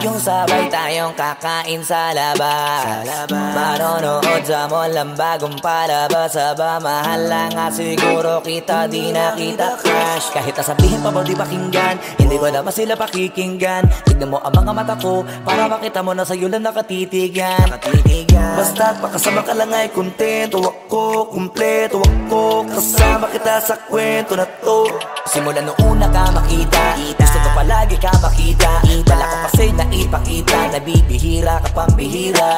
yung sabay tayong kakain sa labas, manonood sa mall ang bagong palabas. Aba, mahal lang nga siguro kita, di na kita crush. Kahit nasabihin pa mo di pakinggan, hindi ko naman sila pakikinggan. Tignan mo ang mga mata ko, para makita mo na sa'yo lang nakatitigan. Basta't makasama ka lang ay kontento ako, kumpleto ako. Kasama kita sa kwento na to. Simula nung una ka makita, gusto ko palagi ka makita. Wala ka kasi naipakita, nabibihira ka pambihira.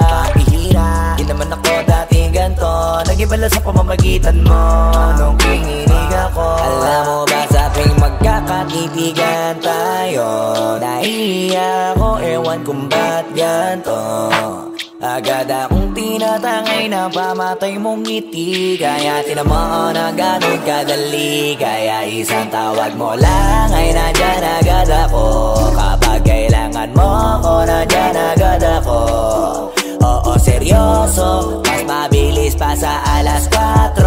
Di naman ako dati ganto, nag-iba lang sa pamamagitan mo nung kininig ako. Alam mo ba sa tuwing magkakatitigan tayo, nahiya ako, ewan kung ba't ganto. Agad akong tinatangay na pamatay mong ngiti. Kaya tinamaan na ganun kadali. Kaya isang tawag mo lang ay nandyan agad ako. Kapag kailangan mo ko, nandyan agad ako. Oo, seryoso, mas mabilis pa sa alas 4.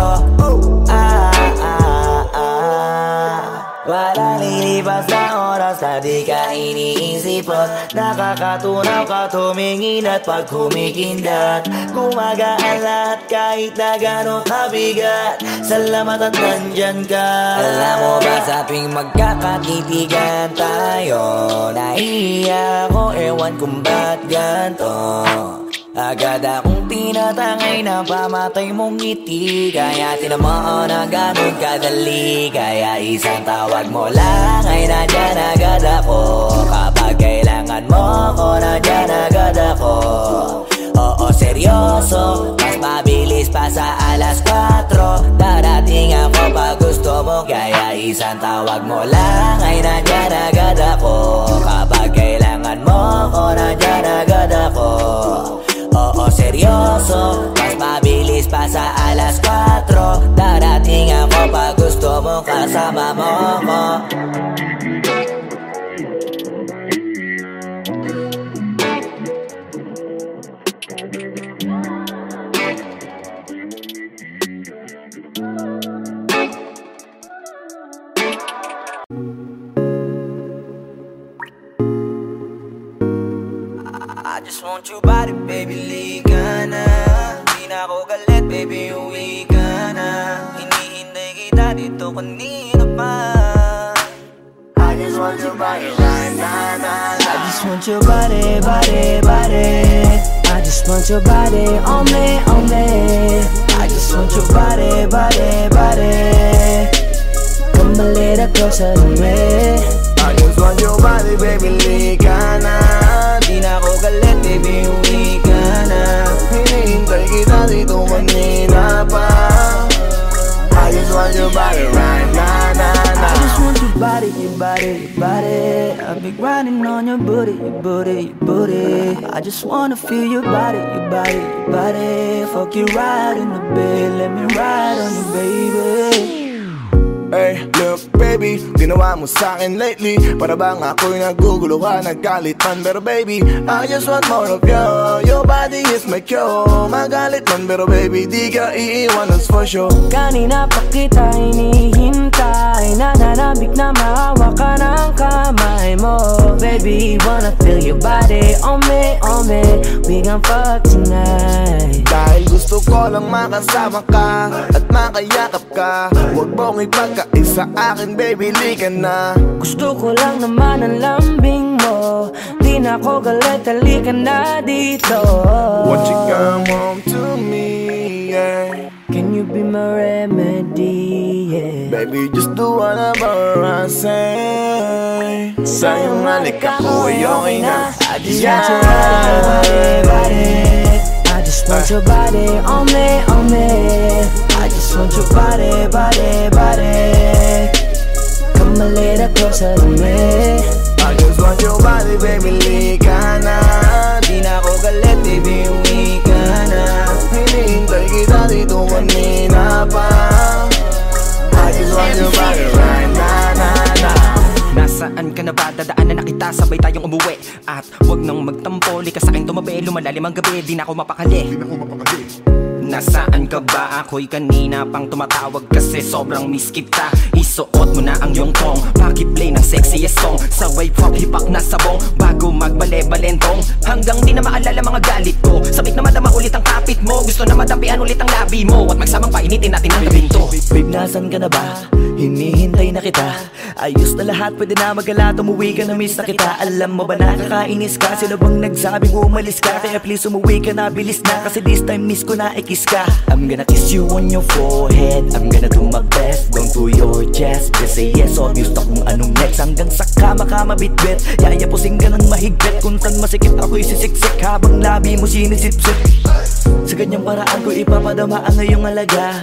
Nakakatunaw ka tumingin at pag kumikindat gumagaan lahat kahit na gano'ng kabigat. Salamat at nandyan ka. Alam mo ba sa tuwing magkakatitigan tayo, nahihiya ako, ewan kung ba't ganto. Agad akong tinatangay na pamatay mong ngiti, kaya tinamaan na gano'n kadali. Kaya isang tawag mo lang ay nandyan agad ako. Kapag kailangan mo ko, nandyan agad ako. Oo, seryoso, mas mabilis pa sa alas 4. Darating ako pag gusto mo, kaya isang tawag mo lang ay nandyan agad ako. Kapag kailangan mo ko, nandyan agad ako. Oo, seryoso, mas mabilis pa sa alas 4. Darating ako pag gusto mo, kasama mo ko. I just want your body, baby, liga na. Di na ako galit, baby, uwi ka na. Hinihintay kita dito kanina pa. I just want your body right now, nah, nah. I just want your body, body, body. I just want your body on me, on me. I just want your body, body, body. Come a little closer to me. I just want your body, baby, liga na. Di na ako galit, baby, uwi ka na. Hinihintay kita dito kanina pa. I just want your body right now, nah, nah. I just want your body, your body, your body. I've been grinding on your booty, your booty, your booty. I just wanna feel your body, your body, your body. Fuck you right in the bed, let me ride on you, baby. Hey, look baby, ginawa mo sa'kin lately. Para bang ako'y nagugulo ka, naggalit man. Pero baby, I just want more of you. Your body is my cure. Magalit man pero baby, di ka iiwan, that's for sure. Kanina pa kita hinihintay, nananabik na maawa ka ng kamay mo. Baby, wanna feel your body on me, on me. We gon' fuck tonight. Dahil gusto ko lang makasama ka at makayakap ka. Huwag mong ipagkaisa akin, baby, liga na. Gusto ko lang naman ang lambing mo. Di na ako galit, halika na dito. Won't you come home to me, yeah? Can you be my remedy, yeah? Baby, just do whatever I say. Sa'yong halika ko ay okay na. I just want your body, body. I just want your body on me, on me. I just want your body, body, body. Come a little closer to me. I just want your body, baby, liga na. Di na ako galit, baby, uwi ka na. Hinihintay kita dito kanina pa. I just want your body right now, nah, nah. Nasaan ka na ba? Dadaanan na kita, sabay tayong umuwi. At wag nang magtampo, lika sa'kin tumabi. Lumalalim ang gabi, di na ako mapakali. Nasaan ka ba? Ako'y kanina pang tumatawag kasi sobrang miss kita. Isuot mo na ang iyong tong, pakiplay ng sexiest song. Sabay pop hipak na sabong, bago magbale-balentong. Hanggang di na maalala mga galit ko. Sabik na madama ulit ang kapit mo. Gusto na madampian ulit ang labi mo. At magsamang painitin natin ang gabing to. Babe, nasan ka na ba? Hinihintay na kita. Ayos na lahat, pwede na magala. Umuwi ka na, miss na kita. Alam mo ba nakakainis ka? Sino bang nagsabing umalis ka? Kaya please umuwi ka na, bilis na. Kasi this time miss ko na ikis ka. I'm gonna kiss you on your forehead. I'm gonna do my best, down to your chest. Just say yes, obvious na kung anong next. Hanggang sa kama ka mabitbit. Yayapusing ka ng mahigpit. Kung saan masikip ako'y sisiksik habang labi mo sinisipsip. Sa ganyang paraan ko ipapadama ang ngayong alaga.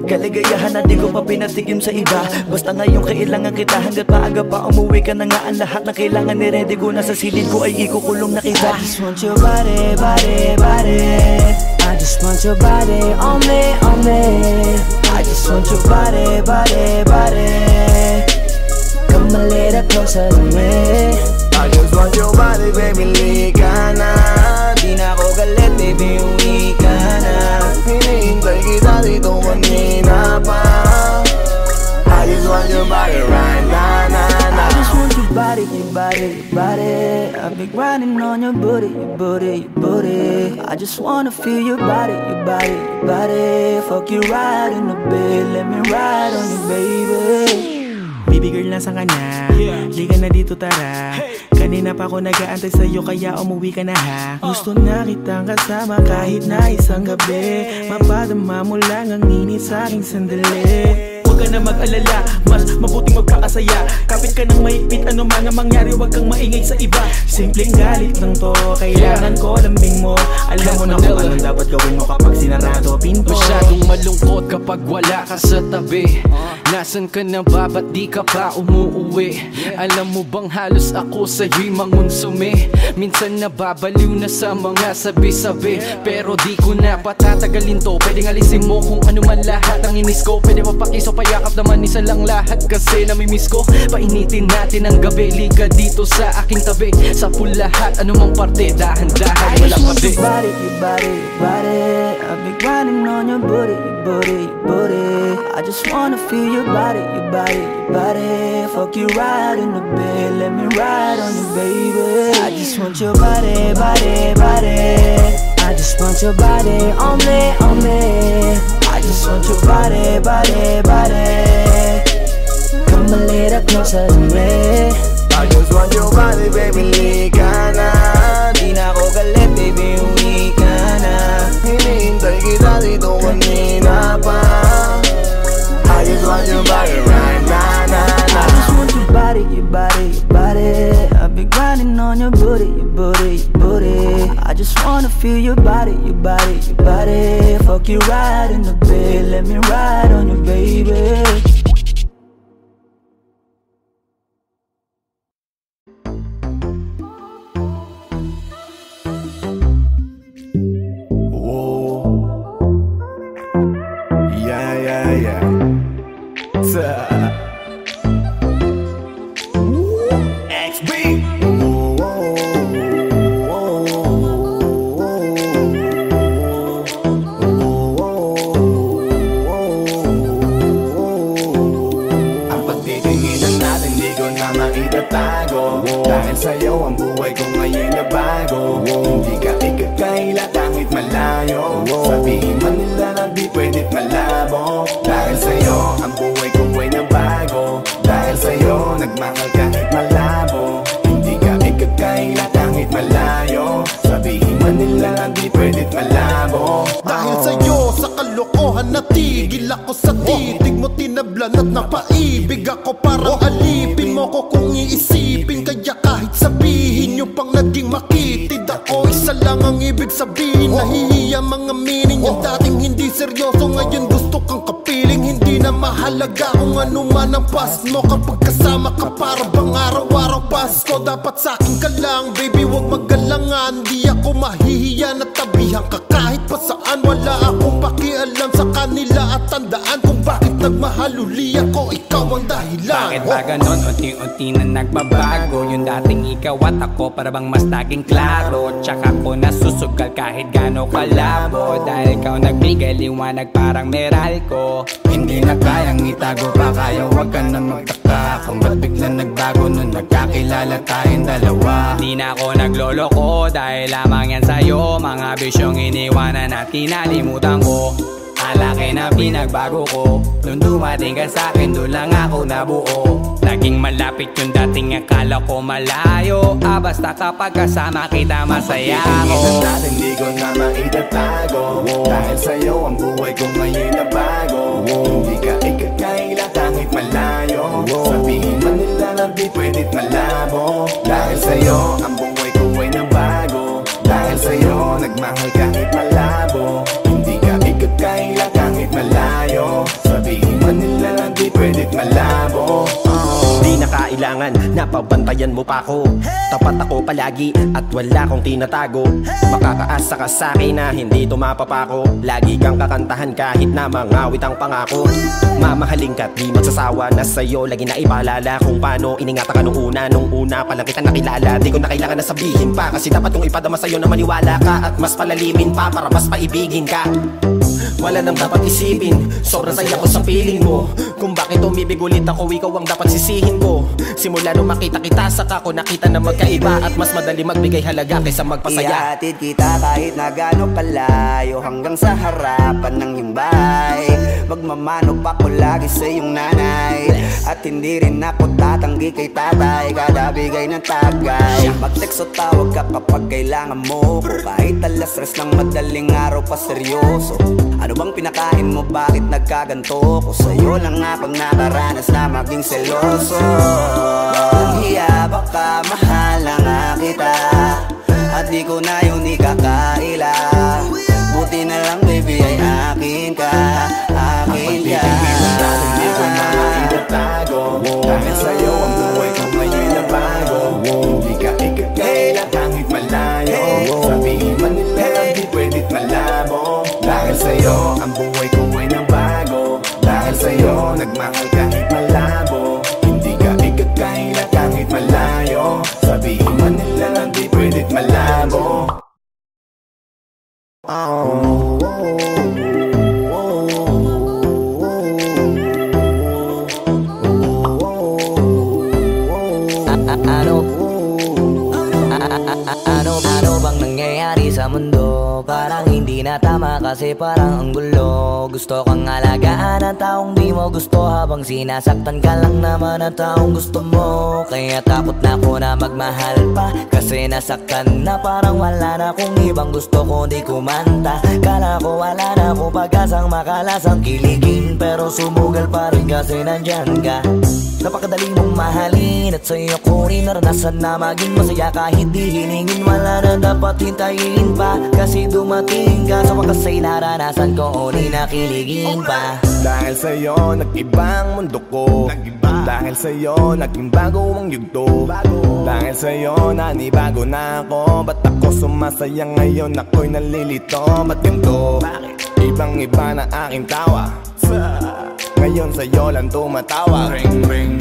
Kaligayahan na di ko pa pinatikim sa iba. Basta ngayon kailangan kita. Hanggat maaga pa umuwi ka na nga. Ang lahat na kailangan ni-ready ko. Nasa silid ko ay ikukulong na kita. I just want your body, body, body. I just want your body on me, on me. I just want your body, body, body. Come a little closer to me. I just want your body, baby, liga na. Di na ako galit, baby, uwi ka na. Hinihintay kita dito kanina pa. I just want your body right now, nah, nah. I just want your body, your body, your body. I've been grinding on your booty, your booty, your booty. I just wanna feel your body, your body, your body. Fuck you right in the bed, let me ride on you, baby. Baby girl, nasan ka na? Liga na dito, tara. Kanina pa ako nag-aantay sa'yo, kaya umuwi ka na ha. Gusto na kitang kasama kahit na isang gabi. Mapadama mo lang ang init sa'king sandali. Huwag ka na mag-alala, mas mabuting magpakasaya. Kapit ka ng mahigpit, ano man ang mangyari, huwag kang maingay sa iba. Simpleng galit lang to, kailangan ko lambing mo. Alam mo na kung anong dapat gawin mo kapag sinarado pinto. Masyadong malungkot kapag wala ka sa tabi. Nasaan ka na ba, ba't di ka pa umuuwi? Alam mo bang halos ako sa'yo'y mangonsume. Minsan nababaliw na sa mga sabi-sabi, pero di ko na patatagalin to. Pwedeng alisin mo kung ano man lahat ang inis ko. Pwede mapakiso, payakap naman isa lang lahat, kasi namimiss ko. Painitin natin ang gabi, liga dito sa aking tabi. Sa full lahat, anumang parte, dahan-dahan, walang kabi. Your body, your body, your body. I've been grinding on your booty, your booty, your booty. I just wanna feel your body, your body, your body. Fuck you right in the bed, let me ride on you, baby. I just want your body, body, body. I just want your body on me, on me. I just want your body, body, body. Come a little closer to me. I just want your body, baby, lika na. Di na ako galit, baby, uwi ka na. Hinihintay kita dito kanina pa. I just want your body right now, I just want your body, your body, your body. I've been grinding on your booty, your booty, your booty. I just wanna feel your body, your body, your body. Fuck you right in the bed, let me ride on you, baby. Dahil sa'yo ang buhay ko ngayon na bago. Hindi ka ikakaila kahit malayo. Sabihin man nila na di pwedit malabo. Dahil sa'yo ang buhay ko ay na bago. Dahil sa'yo nagmahal kahit malabo. Hindi ka ikakaila kahit malayo. Sabihin man nila na di pwedit malabo. Dahil sa'yo sa kalokohan natigil ako sa titig mo, tinablan at napaibig ako. Parang alipin mo ko kung iisipin. Kaya kahit sabihin nyo pang naging makitid ako, isa lang ang ibig sabihin. Nahihiya mga meaning. Yung dating hindi seryoso, ngayon gusto kang kapiling. Hindi na mahalaga kung ano man ang past mo. Kapag kasama ka para bang araw-araw Pasko. Dapat sa'kin ka lang, baby, wag magalangan. Di ako mahihiya na tabihan ka kahit pa saan. Wala akong pakialam sa kanila at tandaan kung bakit nagmahal uli ako. Ikaw ang dahilan. Bakit ba ganon? Unti-unti na nagbabago. Yung dating ikaw at ako para bang mas naging klaro. Tsaka ko nasusugal kahit gano'ng kalabo. Dahil ikaw nagbigay liwanag parang meral ko. Hindi na kayang itago pa, kaya wag ka na magtaka kung ba't biglang nagbago nung nagkakilala tayong dalawa. Di na ako nagloloko dahil lamang yan sa'yo. Mga bisyong iniwanan at kinalimutan ko. Alaki na pinagbago ko. Nung dumating ka sa'kin, doon lang ako nabuo. Naging malapit yung dating akala ko malayo. Basta kapag kasama kita masaya ako. Hindi ko na maitatago. Dahil sa'yo ang buhay ko ngayon na bago. Hindi ka ikakaila kahit malayo. Sabihin man nila na di pwedit malabo. Dahil sa'yo ang buhay ko ay na bago. Dahil sa'yo nagmahal kahit malabo. Hindi ka ikakaila kahit malayo. Sabihin man nila na di pwedit malabo. Di na kailangan, napabantayan mo pa ako. Tapat ako palagi at wala kong tinatago. Makakaasa ka sa'kin na hindi tumapapako. Lagi kang kakantahan kahit na mangawit ang pangako. Mamahalin ka't di magsasawa na sa'yo. Lagi na ipaalala kung paano iningatan ka nung una pa lang kita nakilala. Di ko na kailangan na sabihin pa, kasi dapat kong ipadama sa'yo na maniwala ka. At mas palalimin pa para mas paibigin ka. Wala nang dapat isipin, sobrang saya ko sa feeling mo. Kung bakit umibig ulit ako, ikaw ang dapat sisihin ko. Simula nung makita kita, saka ko nakita na magkaiba. At mas madali magbigay halaga kaysa magpasaya. Ihatid kita kahit na gano'ng kalayo, hanggang sa harapan ng iyong bahay. Magmamano pa ko lagi sa iyong nanay, at hindi rin ako tatanggi kay tatay. Kada bigay ng tagay, mag-text o tawag ka kapag kailangan mo ko. Kahit alas stress ng madaling araw pa seryoso. Ano bang pinakain mo, bakit nagkaganto ko? Sa'yo lang akong nakaranas na maging seloso. Hiya baka mahala nga kita, at di ko na yun ikakaila. Buti na lang baby ay akin ka, akin ka. Hindi ko na maitatago, dahil sa'yo ang buhay ko ngayon na bago. Hindi ka ikakaila kahit malayo, sabihin man nila di pwedit malabo. Dahil sa'yo ang buhay ko ay nabago, dahil sa'yo nagmahal kahit malabo. Hindi ka ikakaila kahit malayo, sabihin man nila di pwedit malabo. Ano bang nangyayari sa mundo? Parang hindi na tama kasi parang ang gulo. Gusto kang alagaan ang taong di mo gusto, habang sinasaktan ka lang naman ang taong gusto mo. Kaya takot na ako na magmahal pa, kasi nasaktan na parang wala na kung ibang gusto ko di kumanta. Kala ko wala na akong pag-asang makalasang kiligin, pero sumugal pa rin kasi nandyan ka. Napakadali mong mahalin at sa'yo ko rin naranasan na maging masaya. Kahit di hiningin wala na dapat hintayin pa, kasi dumating ka sa wakas ay naranasan ko o di nakiligin pa. Dahil sa'yo nag-iba ang mundo ko, dahil sa'yo naging bago ang yugto. Dahil sa'yo nanibago na ako, ba't ako sumasaya ngayon ako'y nalilito? Ba't ganito? Ibang iba na aking tawa, ngayon sa'yo lang tumatawa.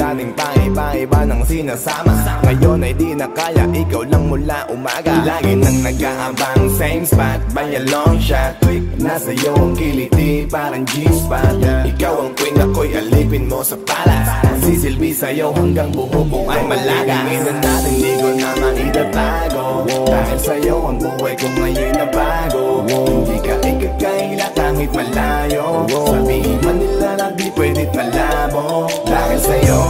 Dating pa iba-iba ng sinasama, ngayon ay di na kaya, ikaw lang mula umaga. Lagi nang nag-aabang, same spot by a long shot. Nasa iyo ang kiliti, parang G-spot. Ikaw ang queen, ako'y alipin mo sa palas. Sisilbi sa'yo hanggang buho ko ay malaga. Hingin natin di ko na maitatago, dahil sa'yo ang buhay ko ngayon na bago. Hindi ka ikakaila kahit malayo, sabihin man nila na di pwedit malabo. Dahil sa'yo